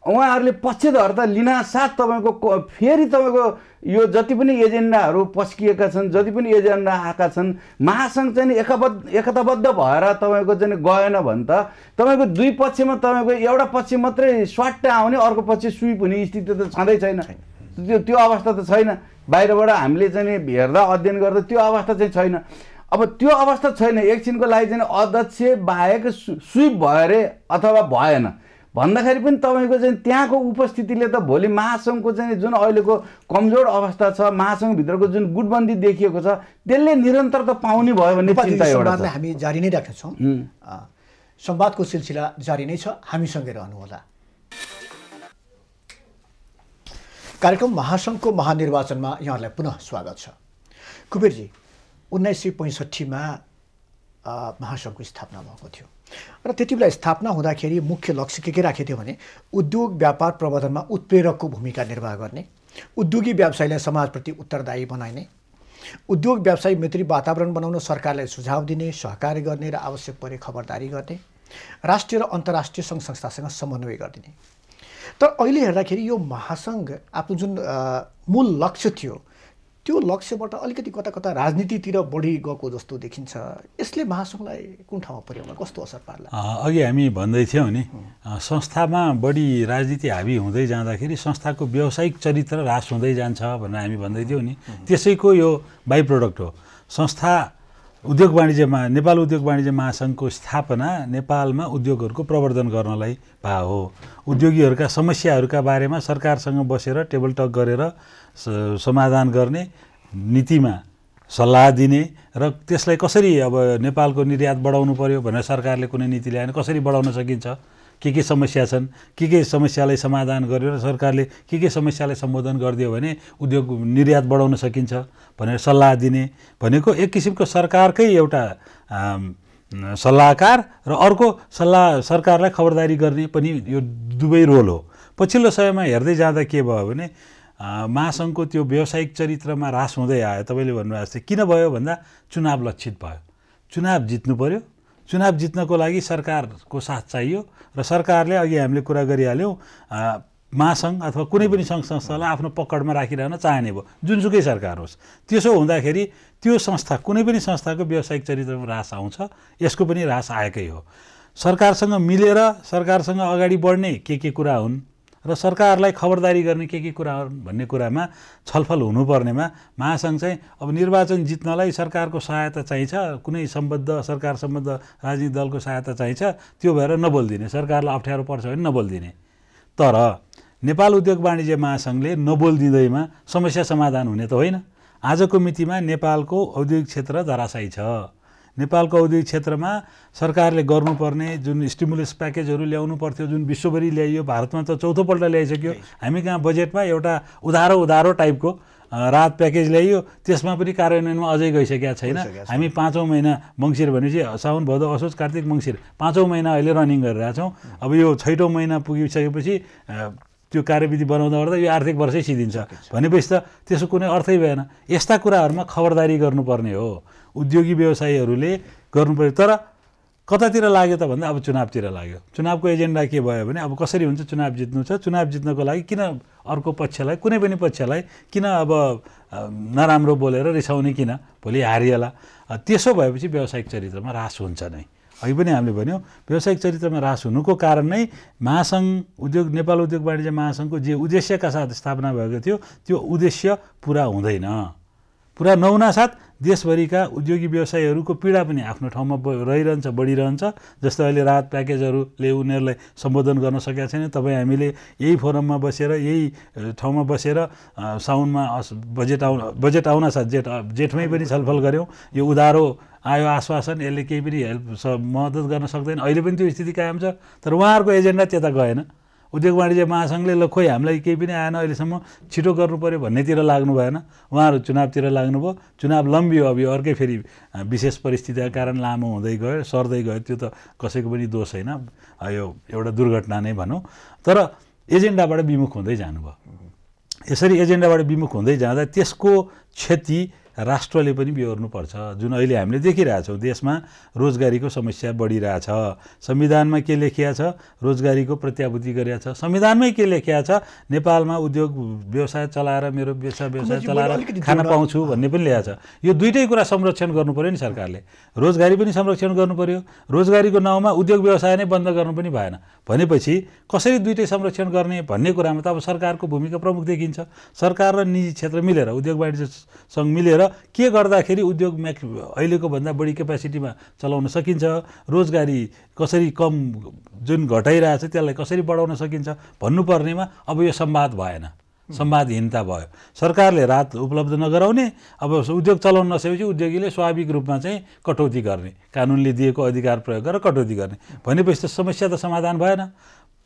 उहाँहरूले पक्षधरता लिनासाथ तपाईँको फेरि तपाईँको यो जति पनि एजेन्डाहरू पस्किएका छन्, जति पनि एजेन्डा आएका छन्, महासङ्घ चाहिँ एकताबद्ध भएर तपाईँको चाहिँ गएन भने त तपाईँको दुई पक्षमा तपाईँको एउटा पक्ष मात्रै स्वाट्ट आउने, अर्को पक्ष सुई हुने स्थिति त छँदै छैन। त्यो अवस्था त छैन। बाहिरबाट हामीले चाहिँ हेर्दा अध्ययन गर्दा त्यो अवस्था चाहिँ छैन। अब त्यो अवस्था छैन, एकछिनको लागि चाहिँ अध्यक्ष बाहेक स्विप भयो अरे अथवा भएन भन्दाखेरि पनि तपाईँको चाहिँ त्यहाँको उपस्थितिले त भोलि महासङ्घको चाहिँ जुन अहिलेको कमजोर अवस्था छ, महासङ्घभित्रको जुन गुटबन्दी देखिएको छ, त्यसले निरन्तरता पाउने भयो भन्ने चिन्ता एउटा छ। हामी जारी नै राख्नेछौँ। संवादको सिलसिला जारी नै छ, हामीसँगै रहनुहोला। कार्यक्रम महासङ्घको महानिर्वाचनमा यहाँहरूलाई पुनः स्वागत छ। कुबेरजी, 1965मा महासङ्घको स्थापना भएको थियो र त्यति बेला स्थापना हुँदाखेरि मुख्य लक्ष्य के राखेको थियो भने उद्योग व्यापार प्रवर्धनमा उत्प्रेरकको भूमिका निर्वाह गर्ने, उद्योगी व्यवसायलाई समाजप्रति उत्तरदायी बनाइने, उद्योग व्यवसाय मैत्री वातावरण बनाउन सरकारलाई सुझाव दिने, सहकार्य गर्ने र आवश्यक परे खबरदारी गर्ने, राष्ट्रिय र अन्तर्राष्ट्रिय सङ्घ संस्थासँग समन्वय गरिदिने। तर अहिले हेर्दाखेरि यो महासङ्घ आफ्नो जुन मूल लक्ष्य थियो त्यो लक्ष्यबाट अलिकति कता कता राजनीतितिर बढी गएको जस्तो देखिन्छ। यसले महासङ्घलाई कुन ठाउँमा पुर्याउला, कस्तो असर पार्ला? अघि हामी भन्दै थियौँ नि, संस्थामा बढी राजनीति हावी हुँदै जाँदाखेरि संस्थाको व्यावसायिक चरित्र ह्रास हुँदै जान्छ भनेर हामी भन्दै थियौँ नि। त्यसैको यो बाई प्रोडक्ट हो। संस्था उद्योग वाणिज्यमा नेपाल उद्योग वाणिज्य महासङ्घको स्थापना नेपालमा उद्योगहरूको प्रवर्धन गर्नलाई भयो हो। उद्योगीहरूका समस्याहरूका बारेमा सरकारसँग बसेर टेबल टक गरेर समाधान गर्ने, नीतिमा सल्लाह दिने र त्यसलाई कसरी अब नेपालको निर्यात बढाउनु पर्यो भनेर सरकारले कुनै नीति ल्याएन, कसरी बढाउन सकिन्छ, के समस्या छन्, के समस्यालाई समाधान गरेर सरकारले के समस्यालाई सम्बोधन गरिदियो भने उद्योग निर्यात बढाउन सकिन्छ भनेर सल्लाह दिने भनेको एक किसिमको सरकारकै एउटा सल्लाहकार र अर्को सरकारलाई खबरदारी गर्ने पनि यो दुवै रोल हो। पछिल्लो समयमा हेर्दै जाँदा के भयो भने महासङ्घको त्यो व्यावसायिक चरित्रमा ह्रास हुँदै आयो। तपाईँले भन्नुभएको जस्तै किन भयो भन्दा चुनाव लक्षित भयो। चुनाव जित्नु पर्यो, चुनाव जित्नको लागि सरकारको साथ चाहियो र सरकारले अघि हामीले कुरा गरिहाल्यौँ महासङ्घ अथवा कुनै पनि सङ्घ संस्थालाई आफ्नो पकडमा राखिरहन चाहने भयो, जुनसुकै सरकार होस्। त्यसो हुँदाखेरि त्यो संस्था कुनै पनि संस्थाको व्यावसायिक चरित्रमा ह्रास आउँछ, यसको पनि ह्रास आएकै हो। सरकारसँग मिलेर सरकारसँग अगाडि बढ्ने के कुरा हुन् र सरकारलाई खबरदारी गर्ने के कुरा हुन् भन्ने कुरामा छलफल हुनुपर्नेमा महासङ्घ चाहिँ अब निर्वाचन जित्नलाई सरकारको सहायता चाहिन्छ, कुनै सरकार सम्बद्ध राजनीतिक दलको सहायता चाहिन्छ, त्यो भएर नबोलिदिने, सरकारलाई अप्ठ्यारो पर्छ भने नबोलिदिने। तर नेपाल उद्योग वाणिज्य महासङ्घले नबोलिदिँदैमा समस्या समाधान हुने त होइन। आजको मितिमा नेपालको औद्योगिक क्षेत्र धराशायी छ। नेपालको औद्योगिक क्षेत्रमा सरकारले गर्नुपर्ने जुन स्टिमुलस प्याकेजहरू ल्याउनु पर्थ्यो, जुन विश्वभरि ल्याइयो, भारतमा त चौथोपल्ट ल्याइसक्यो। हामी कहाँ बजेटमा एउटा उधारो टाइपको राहत प्याकेज ल्याइयो, त्यसमा पनि कार्यान्वयनमा अझै गइसकेका छैन। हामी 5औँ महिना मङ्सिर भनेपछि साउन भदौ असोज कार्तिक मङ्सिर 5औँ महिना अहिले रनिङ गरिरहेछौँ। अब यो 6औँ महिना पुगिसकेपछि त्यो कार्यविधि बनाउँदा गर्दा यो आर्थिक वर्षै सिद्धिन्छ भनेपछि त त्यसको कुनै अर्थै भएन। यस्ता कुराहरूमा खबरदारी गर्नुपर्ने हो, उद्योगी व्यवसायीहरूले गर्नुपर्यो। तर कतातिर लाग्यो त भन्दा अब चुनावतिर लाग्यो। चुनावको एजेन्डा के भयो भने अब कसरी हुन्छ, चुनाव जित्नु छ, चुनाव जित्नको लागि किन अर्को पक्षलाई, कुनै पनि पक्षलाई किन अब नराम्रो बोलेर रिसाउने, किन भोलि हारिएला। त्यसो भएपछि व्यावसायिक चरित्रमा ह्रास हुन्छ नै। अघि पनि हामीले भन्यौँ व्यावसायिक चरित्रमा ह्रास हुनुको कारण नै महासङ्घ नेपाल उद्योग वाणिज्य महासङ्घको जे उद्देश्यका साथ स्थापना भएको थियो त्यो उद्देश्य पुरा हुँदैन। पुरा नहुनासाथ देशभरिका उद्योगी व्यवसायीहरूको पीडा पनि आफ्नो ठाउँमा रहिरहन्छ, बढिरहन्छ। जस्तो अहिले राहत प्याकेजहरूले उनीहरूलाई सम्बोधन गर्न सकेका छैन। तपाईँ हामीले यही फोरममा बसेर, यही ठाउँमा बसेर साउनमा बजेट आउन साथ जेठमै पनि छलफल गऱ्यौँ। यो उधारो आयो आश्वासन, यसले केही पनि मद्दत गर्न सक्दैन। अहिले पनि त्यो स्थिति कायम छ। तर उहाँहरूको एजेन्डा त्यता गएन। उद्योग वाणिज्य महासङ्घले ल खोइ हामीलाई केही पनि आएन, अहिलेसम्म छिटो गर्नु पऱ्यो भन्नेतिर लाग्नु भएन। उहाँहरू चुनावतिर लाग्नुभयो। चुनाव लम्बियो। अब यो अर्कै फेरि विशेष परिस्थितिका कारण लामो हुँदै गयो, सर्दै गयो। त्यो त कसैको पनि दोष होइन, यो एउटा दुर्घटना नै भनौँ। तर एजेन्डाबाट विमुख हुँदै जानुभयो। यसरी एजेन्डाबाट विमुख हुँदै जाँदा त्यसको क्षति राष्ट्रले पनि बेहोर्नुपर्छ। जुन अहिले हामीले देखिरहेछौँ देशमा रोजगारीको समस्या बढिरहेछ। संविधानमा के लेखिया छ? रोजगारीको प्रत्याभूति गरिया छ। संविधानमै के लेखिया छ? नेपालमा उद्योग व्यवसाय चलाएर मेरो व्यवसाय चलाएर खान पाउँछु भन्ने पनि ल्याएको छ। यो दुईटै कुरा संरक्षण गर्नु पर्यो नि सरकारले। रोजगारी पनि संरक्षण गर्नु पर्यो, रोजगारीको नाउँमा उद्योग व्यवसाय नै बन्द गर्नु पनि भएन। भनेपछि कसरी दुईटै संरक्षण गर्ने भन्ने कुरामा त अब सरकारको भूमिका प्रमुख देखिन्छ। सरकार र निजी क्षेत्र मिलेर, उद्योग वाणिज्य सङ्घ मिलेर के गर्दाखेरि उद्योग अहिलेको भन्दा बढी क्यापेसिटीमा चलाउन सकिन्छ, रोजगारी कसरी कम जुन घटाइरहेछ त्यसलाई कसरी बढाउन सकिन्छ भन्नुपर्नेमा अब यो संवाद भएन, संवादहीनता भयो। सरकारले रात उपलब्ध नगराउने, अब उद्योग चलाउन नसकेपछि उद्योगीले स्वाभाविक रूपमा चाहिँ कटौती गर्ने, कानुनले दिएको अधिकार प्रयोग गरेर कटौती गर्ने भनेपछि त समस्या त समाधान भएन।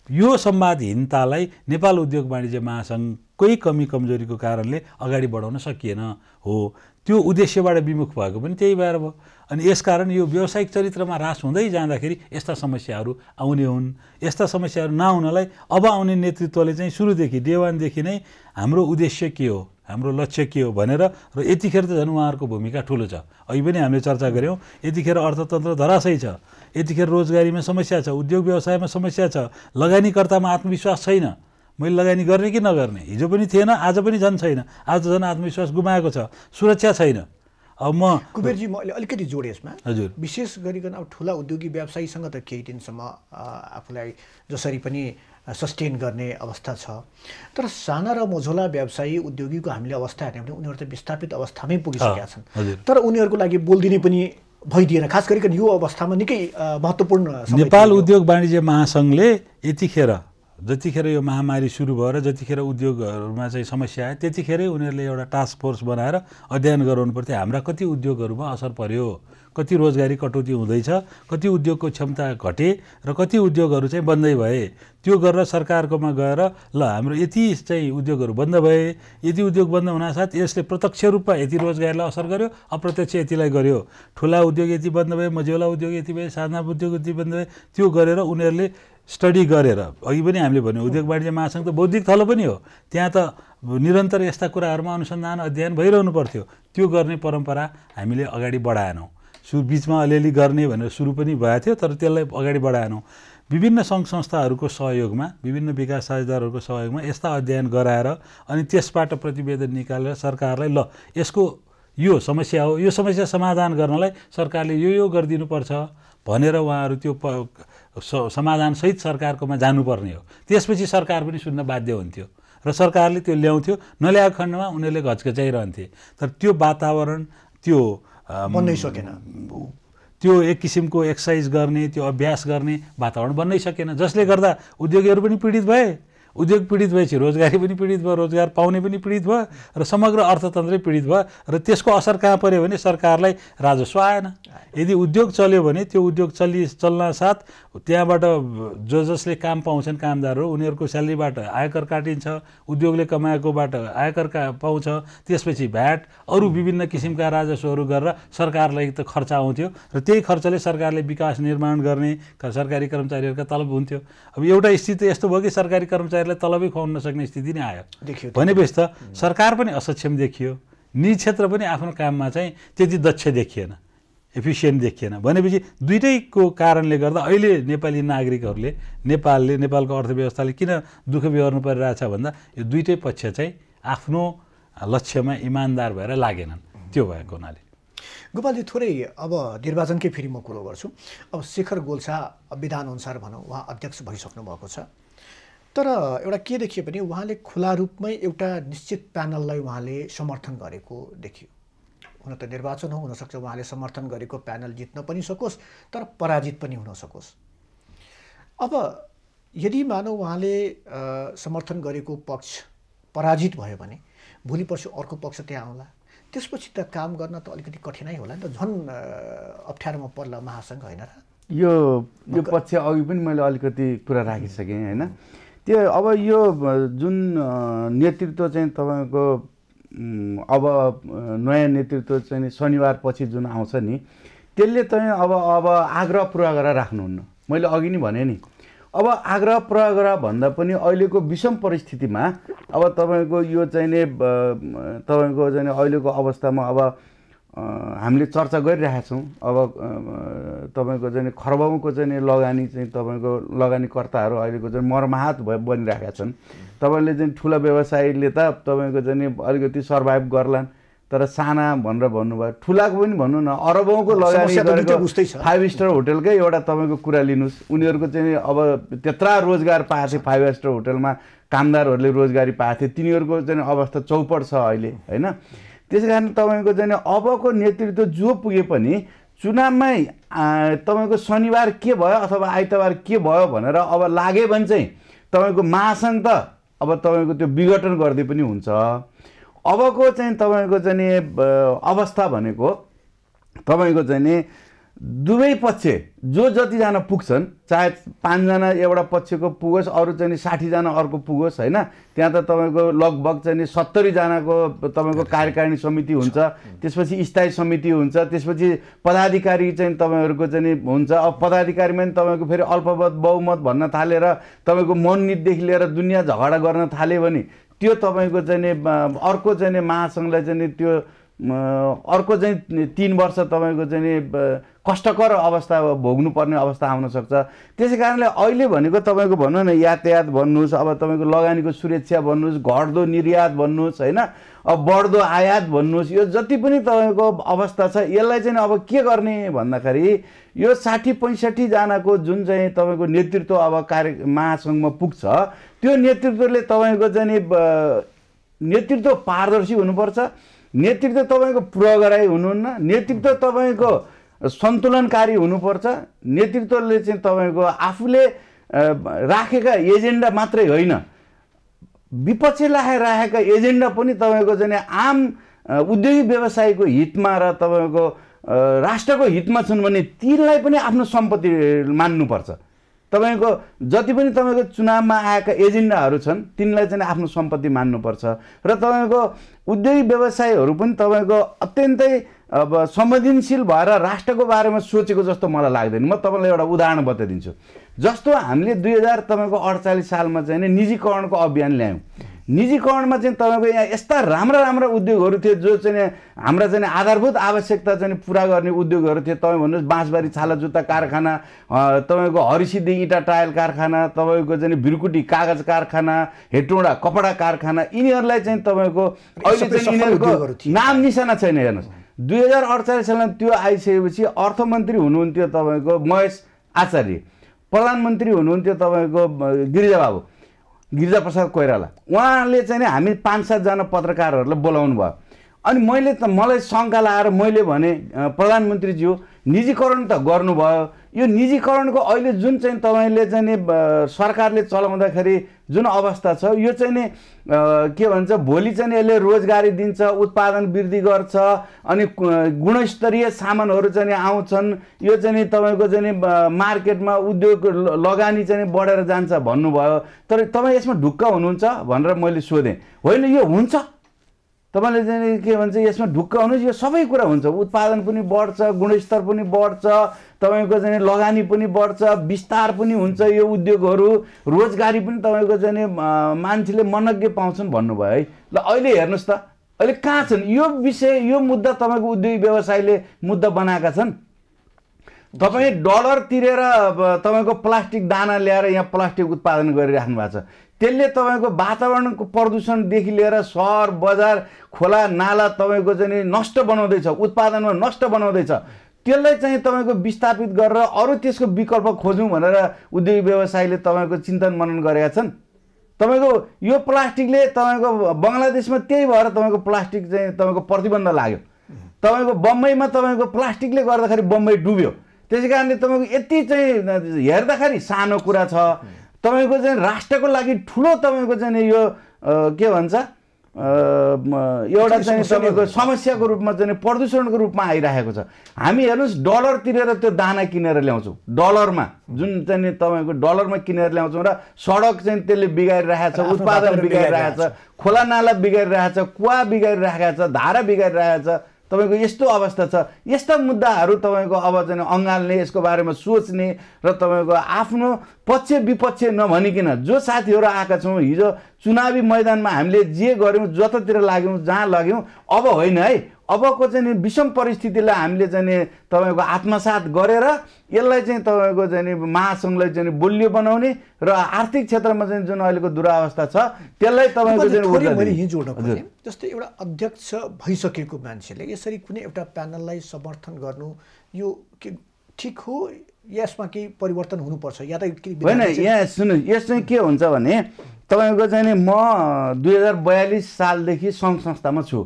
यो संवादहीनतालाई नेपाल उद्योग वाणिज्य महासङ्घकै कमी कमजोरीको कारणले अगाडि बढाउन सकिएन हो। त्यो उद्देश्यबाट विमुख भएको पनि त्यही भएर भयो। अनि यसकारण यो व्यावसायिक चरित्रमा ह्रास हुँदै जाँदाखेरि यस्ता समस्याहरू आउने हुन्। यस्ता समस्याहरू नआउनलाई अब आउने नेतृत्वले चाहिँ सुरुदेखि डे वानदेखि नै हाम्रो उद्देश्य के हो, हाम्रो लक्ष्य के हो भनेर, र यतिखेर त झन् उहाँहरूको भूमिका ठुलो छ। अघि पनि हामीले चर्चा गऱ्यौँ, यतिखेर अर्थतन्त्र धराशयी छ, यतिखेर रोजगारीमा समस्या छ, उद्योग व्यवसायमा समस्या छ, लगानीकर्तामा आत्मविश्वास छैन। मैले लगानी गर्ने कि नगर्ने, हिजो पनि थिएन, आज पनि झन् छैन। आज झन् आत्मविश्वास गुमाएको छ, सुरक्षा छैन। अब म कुबेरजी मैले अलिकति जोडेँ यसमा। हजुर, विशेष गरिकन अब ठुला उद्योगी व्यवसायीसँग त केही दिनसम्म आफूलाई जसरी पनि सस्टेन गर्ने अवस्था छ, तर साना र मझौला व्यवसायी उद्योगीको हामीले अवस्था हेर्ने भने उनीहरू त विस्थापित अवस्थामै पुगिसकेका छन्। तर उनीहरूको लागि बोलिदिने पनि भइदिएन। खास गरिकन यो अवस्थामा निकै महत्त्वपूर्ण नेपाल उद्योग वाणिज्य महासङ्घले यतिखेर जतिखेर यो महामारी सुरु भयो र जतिखेर उद्योगहरूमा चाहिँ समस्या आयो त्यतिखेरै उनीहरूले एउटा टास्क फोर्स बनाएर अध्ययन गराउनु पर्थ्यो हाम्रा कति उद्योगहरूमा असर पर्यो, कति रोजगारी कटौती हुँदैछ, कति उद्योगको क्षमता घटे र कति उद्योगहरू चाहिँ बन्दै भए। त्यो गरेर सरकारकोमा गएर ल हाम्रो यति चाहिँ उद्योगहरू बन्द भए, यति उद्योग बन्द हुनासाथ यसले प्रत्यक्ष रूपमा यति रोजगारीलाई असर गर्यो, अप्रत्यक्ष यतिलाई गर्यो, ठुला उद्योग यति बन्द भए, मझौला उद्योग यति भए, साना उद्योग यति बन्द भए। त्यो गरेर उनीहरूले स्टडी गरेर, अघि पनि हामीले भन्यो उद्योग वाणिज्य महासङ्घ त बौद्धिक थलो पनि हो, त्यहाँ त निरन्तर यस्ता कुराहरूमा अनुसन्धान अध्ययन भइरहनु पर्थ्यो। त्यो गर्ने परम्परा हामीले अगाडि बढाएनौँ। बिचमा अलिअलि गर्ने भनेर सुरु पनि भएको थियो, तर त्यसलाई अगाडि बढाएनौँ। विभिन्न सङ्घ संस्थाहरूको सहयोगमा, विभिन्न विकास साझेदारहरूको सहयोगमा यस्ता अध्ययन गराएर अनि त्यसबाट प्रतिवेदन निकालेर सरकारलाई ल यसको यो समस्या हो, यो समस्या समाधान गर्नलाई सरकारले यो गरिदिनुपर्छ भनेर उहाँहरू त्यो समाधानसहित सरकारकोमा जानुपर्ने हो। त्यसपछि सरकार पनि सुन्न बाध्य हुन्थ्यो र सरकारले त्यो ल्याउँथ्यो। नल्याएको खण्डमा उनीहरूले घचघचाइरहन्थे। तर त्यो वातावरण त्यो बन्नै सकेन। त्यो एक किसिमको एक्सर्साइज गर्ने, त्यो अभ्यास गर्ने वातावरण बन्नै सकेन, जसले गर्दा उद्योगीहरू पनि पीडित भए। उद्योग पीडित भएपछि रोजगारी पनि पीडित भयो, रोजगार पाउने पनि पीडित भयो र समग्र अर्थतन्त्रै पीडित भयो। र त्यसको असर कहाँ पर्यो भने सरकारलाई राजस्व आएन। यदि उद्योग चल्यो भने त्यो उद्योग चल्न साथ त्यहाँबाट जसले काम पाउँछन् कामदारहरू उनीहरूको स्यालेरीबाट आयकर काटिन्छ, उद्योगले कमाएकोबाट आयकर पाउँछ, त्यसपछि भ्याट अरू विभिन्न किसिमका राजस्वहरू गरेर सरकारलाई त खर्च आउँथ्यो र त्यही खर्चले सरकारले विकास निर्माण गर्ने, सरकारी कर्मचारीहरूका तलब हुन्थ्यो। अब एउटा स्थिति यस्तो भयो कि सरकारी कर्मचारीलाई तलबै खुवाउन नसक्ने स्थिति नै आयो। भनेपछि त सरकार पनि असक्षम देखियो, निजी क्षेत्र पनि आफ्नो काममा चाहिँ त्यति दक्ष देखिएन, एफिसियन्ट देखिएन। भनेपछि दुईटैको कारणले गर्दा अहिले नेपाली नागरिकहरूले नेपालको अर्थव्यवस्थाले किन दुःख बिहोर्नु परिरहेछ भन्दा यो दुईटै पक्ष चाहिँ आफ्नो लक्ष्यमा इमान्दार भएर लागेनन्। त्यो भएको हुनाले गोपालजी थोरै अब निर्वाचनकै फेरि म कुरो गर्छु। अब शेखर गोल्छा विधानअनुसार भनौँ उहाँ अध्यक्ष भइसक्नु भएको छ, तर एउटा के देखियो भने उहाँले खुला रूपमै एउटा निश्चित प्यानललाई उहाँले समर्थन गरेको देखियो। हुन त निर्वाचन हो, हुनसक्छ उहाँले समर्थन गरेको प्यानल जित्न पनि सकोस् तर पराजित पनि हुन सकोस्। अब यदि मानौ उहाँले समर्थन गरेको पक्ष पराजित भयो भने भोलि पर्सि अर्को पक्ष त्यहाँ आउला, त्यसपछि त काम गर्न त अलिकति कठिनाइ होला नि त, झन् अप्ठ्यारोमा पर्ला महासङ्घ होइन र? यो पक्ष अघि पनि मैले अलिकति कुरा राखिसकेँ होइन। त्यो अब यो जुन नेतृत्व चाहिँ तपाईँको अब नयाँ नेतृत्व चाहिँ शनिबार पछि जुन आउँछ नि त्यसले चाहिँ अब आग्रह पुरा गरेर राख्नुहुन्न। मैले अघि नै भने नि अब आग्रह प्रग्रह भन्दा पनि अहिलेको विषम परिस्थितिमा अब तपाईँको यो चाहिँ नि तपाईँको चाहिँ अहिलेको अवस्थामा अब हामीले चर्चा गरिरहेका छौँ। अब तपाईँको चाहिँ खरबौँको चाहिँ लगानी चाहिँ तपाईँको लगानीकर्ताहरू अहिलेको चाहिँ मर्माहत बनिरहेका छन्। तपाईँले चाहिँ ठुला व्यवसायीले त तपाईँको चाहिँ अलिकति सर्भाइभ गर्लान्, तर साना भनेर भन्नुभयो, ठुलाको पनि भन्नु न, अरबौँको लगानी गरेको 5 स्टार होटलकै एउटा तपाईँको कुरा लिनुहोस्। उनीहरूको चाहिँ अब त्यत्रा रोजगार पाएको थियो, 5 स्टार होटलमा कामदारहरूले रोजगारी पाएको थियो, तिनीहरूको चाहिँ अवस्था चौपट छ अहिले होइन। त्यसै कारण तपाईँको चाहिँ अबको नेतृत्व जो पुगे पनि चुनावमै तपाईँको शनिबार के भयो अथवा आइतबार के भयो भनेर अब लाग्यो भने चाहिँ तपाईँको महासङ्घ त अब तपाईँको त्यो विघटन गर्दै पनि हुन्छ। अबको चाहिँ तपाईँको चाहिँ अवस्था भनेको तपाईँको चाहिँ नि दुवै पक्ष जो जतिजना पुग्छन्, चाहे 5 जना एउटा पक्षको पुगोस्, अरू चाहिँ 60 जना अर्को पुगोस् होइन, त्यहाँ त तपाईँको लगभग चाहिँ 70 जनाको तपाईँको कार्यकारिणी समिति हुन्छ, त्यसपछि स्थायी समिति हुन्छ, त्यसपछि पदाधिकारी चाहिँ तपाईँहरूको चाहिँ हुन्छ। अब पदाधिकारीमा पनि तपाईँको फेरि अल्पमत बहुमत भन्न थालेर तपाईँको मनोनितदेखि लिएर दुनियाँ झगडा गर्न थाल्यो भने त्यो तपाईँको चाहिँ अर्को चाहिँ महासङ्घलाई चाहिँ त्यो अर्को चाहिँ 3 वर्ष तपाईँको चाहिँ कष्टकर अवस्था भोग्नुपर्ने अवस्था आउन सक्छ। त्यसै कारणले अहिले भनेको तपाईँको भन्नु न यातायात भन्नुहोस्, अब तपाईँको लगानीको सुरक्षा भन्नुहोस्, घट्दो निर्यात भन्नुहोस् होइन, अब बढ्दो आयात भन्नुहोस्, यो जति पनि तपाईँको अवस्था छ यसलाई चाहिँ अब के गर्ने भन्दाखेरि यो 60-65 जनाको जुन चाहिँ तपाईँको नेतृत्व अब महासङ्घमा पुग्छ, त्यो नेतृत्वले तपाईँको चाहिँ नेतृत्व पारदर्शी हुनुपर्छ, नेतृत्व तपाईँको पूर्वग्राही हुनुहुन्न, नेतृत्व तपाईँको सन्तुलनकारी हुनुपर्छ, नेतृत्वले चाहिँ तपाईँको आफूले राखेका एजेन्डा मात्रै होइन, विपक्षीलाई राखेका एजेन्डा पनि तपाईँको चाहिँ आम उद्योगी व्यवसायीको हितमा र तपाईँको राष्ट्रको हितमा छन् भने तिनलाई पनि आफ्नो सम्पत्ति मान्नुपर्छ। तपाईँको जति पनि तपाईँको चुनावमा आएका एजेन्डाहरू छन् तिनलाई चाहिँ आफ्नो सम्पत्ति मान्नुपर्छ र तपाईँको उद्योगी व्यवसायीहरू पनि तपाईँको अत्यन्तै अब संवेदनशील भएर राष्ट्रको बारेमा सोचेको जस्तो मलाई लाग्दैन। म तपाईँलाई एउटा उदाहरण बताइदिन्छु। जस्तो हामीले 2048 सालमा चाहिँ निजीकरणको अभियान ल्यायौँ। निजीकरणमा चाहिँ तपाईँको यहाँ यस्ता राम्रा राम्रा उद्योगहरू थिए जो चाहिँ हाम्रा चाहिँ आधारभूत आवश्यकता चाहिँ पुरा गर्ने उद्योगहरू थिए। तपाईँ भन्नुहोस् बाँसबारी छाला जुत्ता कारखाना, तपाईँको हरिसिद्धि इँटा टायल कारखाना, तपाईँको चाहिँ बिर्कुटी कागज कारखाना, हेटौँडा कपडा कारखाना, यिनीहरूलाई चाहिँ तपाईँको अहिले चाहिँ यिनीहरूको नाम निशाना छैन। हेर्नुहोस् 2048 सालमा त्यो आइसकेपछि अर्थमन्त्री हुनुहुन्थ्यो तपाईँको महेश आचार्य, प्रधानमन्त्री हुनुहुन्थ्यो तपाईँको गिरिजाप्रसाद कोइराला। उहाँले चाहिँ हामी 5-7 जना पत्रकारहरूलाई बोलाउनु भयो। अनि मलाई शङ्का लाएर मैले भने प्रधानमन्त्रीज्यू निजीकरण त गर्नुभयो, यो निजीकरणको अहिले जुन चाहिँ तपाईँले चाहिँ सरकारले चलाउँदाखेरि जुन अवस्था छ यो चाहिँ नि के भन्छ भोलि चाहिँ यसले रोजगारी दिन्छ, उत्पादन वृद्धि गर्छ, अनि गुणस्तरीय सामानहरू चाहिँ आउँछन्, यो चाहिँ तपाईँको चाहिँ मार्केटमा उद्योग लगानी चाहिँ बढेर जान्छ भन्नुभयो। तर तपाईँ यसमा ढुक्क हुनुहुन्छ भनेर मैले सोधेँ। होइन यो हुन्छ, तपाईँले चाहिँ के भन्छ यसमा ढुक्क हुनुहोस्, यो सबै कुरा हुन्छ, उत्पादन पनि बढ्छ, गुणस्तर पनि बढ्छ, तपाईँको चाहिँ लगानी पनि बढ्छ, विस्तार पनि हुन्छ, यो उद्योगहरू रोजगारी पनि तपाईँको चाहिँ मान्छेले मनज्ञ पाउँछन् भन्नुभयो है। ल अहिले हेर्नुहोस् त अहिले कहाँ छन् यो विषय, यो मुद्दा तपाईँको उद्योगी व्यवसायले मुद्दा बनाएका छन्। तपाईँ डलर तिरेर तपाईँको प्लास्टिक दाना ल्याएर यहाँ प्लास्टिक उत्पादन गरिराख्नु भएको छ, त्यसले तपाईँको वातावरणको प्रदूषणदेखि लिएर सहर बजार खोला नाला तपाईँको चाहिँ नष्ट बनाउँदैछ, उत्पादनमा नष्ट बनाउँदैछ। त्यसलाई चाहिँ तपाईँको विस्थापित गरेर अरू त्यसको विकल्प खोजौँ भनेर उद्योगी व्यवसायीले तपाईँको चिन्तन मनन गरेका छन्। तपाईँको यो प्लास्टिकले तपाईँको बङ्गलादेशमा त्यही भएर तपाईँको प्लास्टिक चाहिँ तपाईँको प्रतिबन्ध लाग्यो। तपाईँको बम्बईमा तपाईँको प्लास्टिकले गर्दाखेरि बम्बई डुब्यो। त्यसै कारणले तपाईँको यति चाहिँ हेर्दाखेरि सानो कुरा छ, तपाईँको चाहिँ राष्ट्रको लागि ठुलो तपाईँको चाहिँ यो के भन्छ एउटा चाहिँ तपाईँको समस्याको रूपमा चाहिँ प्रदूषणको रूपमा आइरहेको छ। हामी हेर्नुहोस् डलर तिरेर त्यो दाना किनेर ल्याउँछौँ, डलरमा जुन चाहिँ तपाईँको डलरमा किनेर ल्याउँछौँ र सडक चाहिँ त्यसले बिगारिरहेको छ, उत्पादन बिगारिरहेको छ, खोला नाला बिगारिरहेको छ, कुवा बिगारिरहेको छ, धारा बिगारिरहेको छ। तपाईँको यस्तो अवस्था छ। यस्ता मुद्दाहरू तपाईँको अब चाहिँ अँगाल्ने, यसको बारेमा सोच्ने र तपाईँको आफ्नो पक्ष विपक्ष नभनिकन जो साथीहरू आएका छौँ, हिजो चुनावी मैदानमा हामीले जे गऱ्यौँ, जतातिर लाग्यौँ, जहाँ लाग्यौँ, अब होइन है। अबको चाहिँ विषम परिस्थितिलाई हामीले चाहिँ तपाईँको आत्मसात गरेर यसलाई चाहिँ तपाईँको चाहिँ महासङ्घलाई चाहिँ बलियो बनाउने र आर्थिक क्षेत्रमा चाहिँ जुन अहिलेको दुरावस्था छ त्यसलाई तपाईँको चाहिँ मैले यहीँ जोड्न खोजेँ। जस्तै एउटा अध्यक्ष भइसकेको मान्छेले यसरी कुनै एउटा प्यानललाई समर्थन गर्नु यो के ठिक हो, यसमा केही परिवर्तन हुनुपर्छ या त होइन? यहाँ सुन्नु, यस चाहिँ के हुन्छ भने तपाईँको चाहिँ म 2042 सालदेखि सङ्घ संस्थामा छु।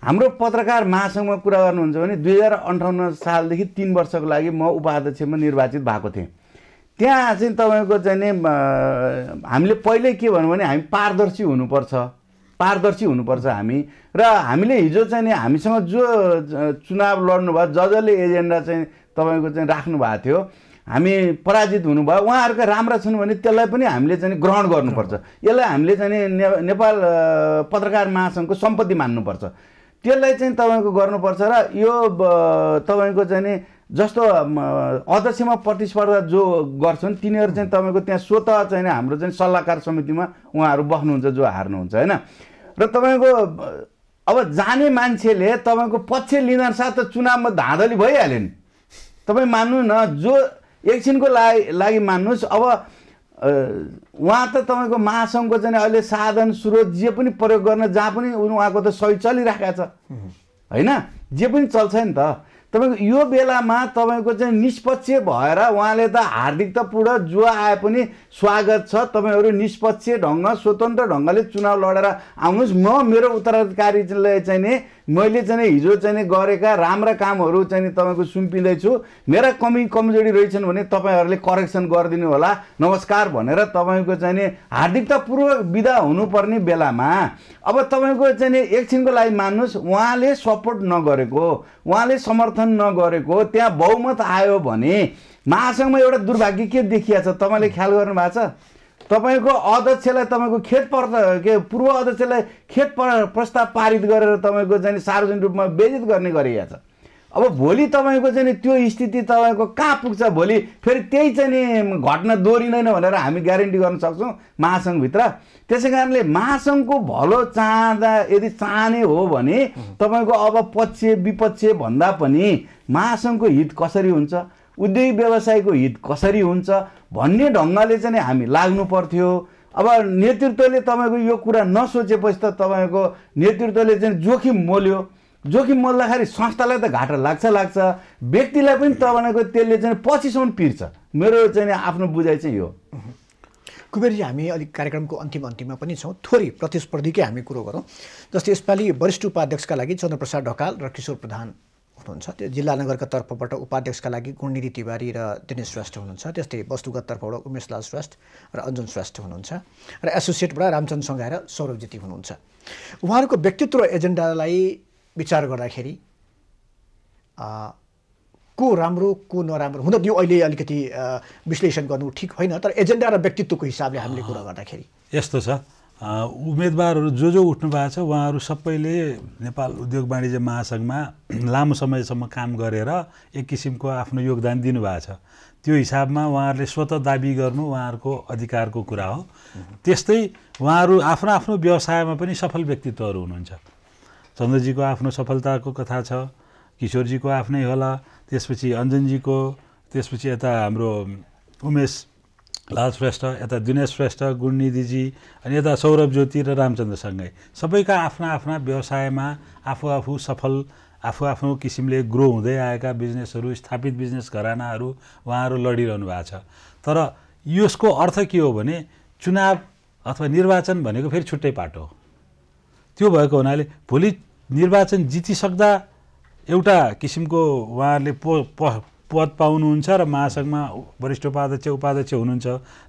हाम्रो पत्रकार महासङ्घमा कुरा गर्नुहुन्छ भने 2058 सालदेखि 3 वर्षको लागि म उपाध्यक्षमा निर्वाचित भएको थिएँ। त्यहाँ चाहिँ तपाईँको चाहिँ हामीले पहिले के भन्यो भने हामी पारदर्शी हुनुपर्छ हामी। र हामीले हिजो चाहिँ हामीसँग जो चुनाव लड्नुभयो, जसले एजेन्डा चाहिँ तपाईँको चाहिँ राख्नु भएको थियो, हामी पराजित हुनुभयो, उहाँहरूका राम्रा छन् भने त्यसलाई पनि हामीले चाहिँ ग्रहण गर्नुपर्छ। यसलाई हामीले चाहिँ नेपाल पत्रकार महासङ्घको सम्पत्ति मान्नुपर्छ। त्यसलाई चाहिँ तपाईँको गर्नुपर्छ। र यो तपाईँको चाहिँ जस्तो अध्यक्षमा प्रतिस्पर्धा जो गर्छन् तिनीहरू चाहिँ तपाईँको त्यहाँ स्वतः चाहिँ हाम्रो चाहिँ सल्लाहकार समितिमा उहाँहरू बस्नुहुन्छ जो हार्नुहुन्छ होइन। र तपाईँको अब जाने मान्छेले तपाईँको पक्ष लिँदा साथ त चुनावमा धाँधली भइहाल्यो नि। तपाईँ मान्नु न, जो एकछिनको लागि मान्नुहोस्। अब उहाँ त तपाईँको महासङ्घको चाहिँ अहिले साधन स्रोत जे पनि प्रयोग गर्न जहाँ पनि उहाँको त सही चलिरहेको छ होइन, जे पनि चल्छ नि त। तपाईँको यो बेलामा तपाईँको चाहिँ निष्पक्ष भएर उहाँले त हार्दिकतापूर्ण जो आए पनि स्वागत छ, तपाईँहरू निष्पक्ष ढङ्ग स्वतन्त्र ढङ्गले चुनाव लडेर आउनुहोस्। म मेरो उत्तराधिकारीलाई चाहिँ नि मैले चाहिँ हिजो चाहिँ गरेका राम्रा कामहरू चाहिँ तपाईँको सुम्पिँदैछु। मेरा कमजोरी रहेछन् भने तपाईँहरूले करेक्सन गरिदिनु होला, नमस्कार भनेर तपाईँको चाहिँ नि हार्दिकतापूर्वक बिदा हुनुपर्ने बेलामा अब तपाईँको चाहिँ नि एकछिनको लागि मान्नुहोस्, उहाँले सपोर्ट नगरेको, उहाँले समर्थन नगरेको त्यहाँ बहुमत आयो भने महासङ्घमा एउटा दुर्भाग्य के देखिया छ तपाईँले ख्याल गर्नु भएको छ? तपाईँको अध्यक्षलाई तपाईँको पूर्व अध्यक्षलाई खेत प्रस्ताव पारित गरेर तपाईँको चाहिँ सार्वजनिक रूपमा बेइज्जत गर्ने गरिएको छ। अब भोलि तपाईँको चाहिँ त्यो स्थिति तपाईँको कहाँ पुग्छ? भोलि फेरि त्यही चाहिँ नि घटना दोहोरिँदैन भनेर हामी ग्यारेन्टी गर्न सक्छौँ महासङ्घभित्र। त्यसै कारणले महासङ्घको भलो यदि चाहने हो भने तपाईँको अब पक्ष विपक्ष भन्दा पनि महासङ्घको हित कसरी हुन्छ, उद्योगी व्यवसायको हित कसरी हुन्छ भन्ने ढङ्गले चाहिँ हामी लाग्नु पर्थ्यो। अब नेतृत्वले तपाईँको यो कुरा नसोचेपछि त तपाईँको नेतृत्वले चाहिँ जोखिम मोल्यो। जोखिम मोल्दाखेरि संस्थालाई त घाटा लाग्छ, व्यक्तिलाई पनि तपाईँको त्यसले चाहिँ पछिसम्म पिर्छ। मेरो चाहिँ आफ्नो बुझाइ चाहिँ यो। कुबेरजी, हामी अलिक कार्यक्रमको अन्तिममा पनि छौँ, थोरै प्रतिस्पर्धीकै हामी कुरो गरौँ। जस्तै यसपालि वरिष्ठ उपाध्यक्षका लागि चन्द्रप्रसाद ढकाल र किशोर प्रधान हुनुहुन्छ। त्यो जिल्ला नगरका तर्फबाट उपाध्यक्षका लागि गुणनिधि तिवारी र दिनेश श्रेष्ठ हुनुहुन्छ। त्यस्तै वस्तुगत तर्फबाट उमेशलाल श्रेष्ठ र अञ्जन श्रेष्ठ हुनुहुन्छ। र एसोसिएटबाट रामचन्द्र सङ्घाय र सौरभ जेती हुनुहुन्छ। उहाँहरूको व्यक्तित्व र एजेन्डालाई विचार गर्दाखेरि को राम्रो को नराम्रो हुन यो अहिले अलिकति विश्लेषण गर्नु ठिक होइन, तर एजेन्डा र व्यक्तित्वको हिसाबले हामीले कुरा गर्दाखेरि यस्तो छ। उम्मेदवारहरू जो उठ्नु भएको छ उहाँहरू सबैले नेपाल उद्योग वाणिज्य महासङ्घमा लामो समयसम्म काम गरेर एक किसिमको आफ्नो योगदान दिनुभएको छ। त्यो हिसाबमा उहाँहरूले स्वतः दाबी गर्नु उहाँहरूको अधिकारको कुरा हो। त्यस्तै उहाँहरू आफ्नो आफ्नो व्यवसायमा पनि सफल व्यक्तित्वहरू हुनुहुन्छ। चन्द्रजीको आफ्नो सफलताको कथा छ, किशोरजीको आफ्नै होला, त्यसपछि अञ्जनजीको, त्यसपछि यता हाम्रो उमेश लाल श्रेष्ठ, यता दिनेश श्रेष्ठ, गुणनिधिजी, अनि यता सौरभ ज्योति र रामचन्द्रसँगै सबैका आफ्ना आफ्ना व्यवसायमा आफू सफल आफ्नो किसिमले ग्रो हुँदै आएका बिजनेसहरू, स्थापित बिजनेस घरानाहरू उहाँहरू लडिरहनु भएको छ। तर यसको अर्थ के हो भने चुनाव अथवा निर्वाचन भनेको फेरि छुट्टै पाटो हो। त्यो भएको हुनाले भोलि निर्वाचन जितिसक्दा एउटा किसिमको उहाँहरूले पद पाउनुहुन्छ र महासङ्घमा वरिष्ठ उपाध्यक्ष हुनुहुन्छ,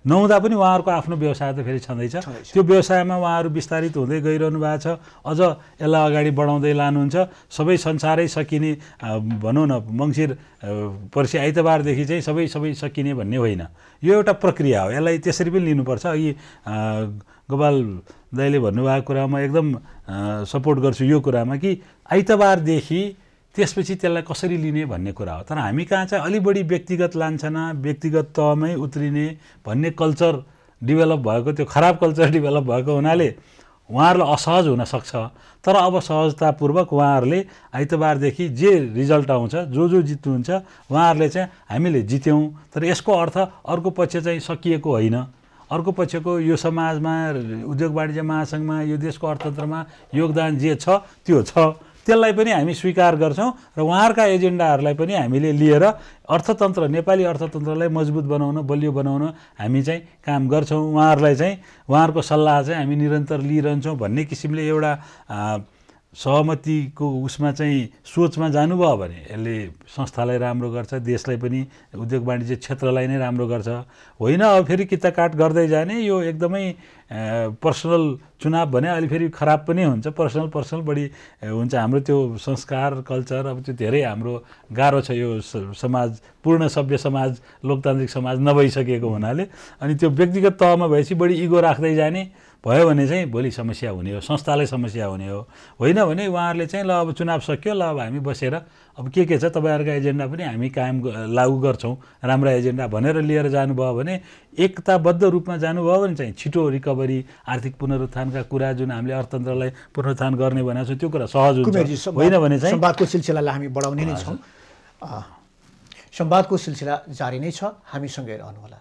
नहुँदा पनि उहाँहरूको आफ्नो व्यवसाय त फेरि छँदैछ। त्यो व्यवसायमा उहाँहरू विस्तारित हुँदै गइरहनु भएको छ, अझ यसलाई अगाडि बढाउँदै लानुहुन्छ। सबै संसारै सकिने भनौँ न, मङ्सिर पर्सि आइतबारदेखि चाहिँ सबै सकिने भन्ने होइन, यो एउटा प्रक्रिया हो। यसलाई त्यसरी पनि लिनुपर्छ। अघि गोपाल दाइले भन्नुभएको कुरामा एकदम सपोर्ट गर्छु यो कुरामा कि आइतबारदेखि त्यसपछि त्यसलाई कसरी लिने भन्ने कुरा हो। तर हामी कहाँ चाहिँ अलि बढी व्यक्तिगत लान्छना, व्यक्तिगत तहमै उत्रिने भन्ने कल्चर डेभलप भएको, त्यो खराब कल्चर डेभलप भएको हुनाले उहाँहरूलाई असहज हुन सक्छ। तर अब सहजतापूर्वक उहाँहरूले आइतबारदेखि जे रिजल्ट आउँछ, जो जित्नुहुन्छ उहाँहरूले चाहिँ हामीले जित्यौँ, तर यसको अर्थ अर्को पक्ष चाहिँ सकिएको होइन। अर्को पक्षको यो समाजमा, उद्योग वाणिज्य महासङ्घमा, यो देशको अर्थतन्त्रमा योगदान जे छ त्यो छ, त्यसलाई पनि हामी स्वीकार गर्छौँ र उहाँहरूका एजेन्डाहरूलाई पनि हामीले लिएर अर्थतन्त्र, नेपाली अर्थतन्त्रलाई मजबुत बनाउन, बलियो बनाउन हामी चाहिँ काम गर्छौँ। उहाँहरूलाई चाहिँ उहाँहरूको सल्लाह चाहिँ हामी निरन्तर लिइरहन्छौँ भन्ने किसिमले एउटा सहमतिको उसमा चाहिँ सोचमा जानुभयो भने यसले संस्थालाई राम्रो गर्छ, देशलाई पनि, उद्योग वाणिज्य क्षेत्रलाई नै राम्रो गर्छ। होइन अब फेरि किताकाट गर्दै जाने, यो एकदमै पर्सनल चुनाव भने अलि फेरि खराब पनि हुन्छ। पर्सनल बढी हुन्छ। हाम्रो त्यो संस्कार, कल्चर, अब त्यो धेरै हाम्रो गाह्रो छ। यो समाज पूर्ण सभ्य समाज, लोकतान्त्रिक समाज नभइसकेको हुनाले अनि त्यो व्यक्तिगत तहमा भएपछि बढी इगो राख्दै जाने भयो भने चाहिँ भोलि समस्या हुने हो, संस्थालाई समस्या हुने हो। होइन भने उहाँहरूले चाहिँ ल अब चुनाव सक्यो, ल अब हामी बसेर अब के छ तपाईँहरूका एजेन्डा पनि हामी कायम लागू गर्छौँ, राम्रा एजेन्डा भनेर लिएर जानुभयो भने, एकताबद्ध रूपमा जानुभयो भने चाहिँ छिटो रिकभरी, आर्थिक पुनरुत्थानका कुरा जुन हामीले अर्थतन्त्रलाई पुनरुत्थान गर्ने भनेको छ त्यो कुरा सहज हुन्छ। होइन भने चाहिँ संवादको सिलसिलालाई हामी बढाउने नै छौँ। संवादको सिलसिला जारी नै छ, हामीसँगै रहनुहोला।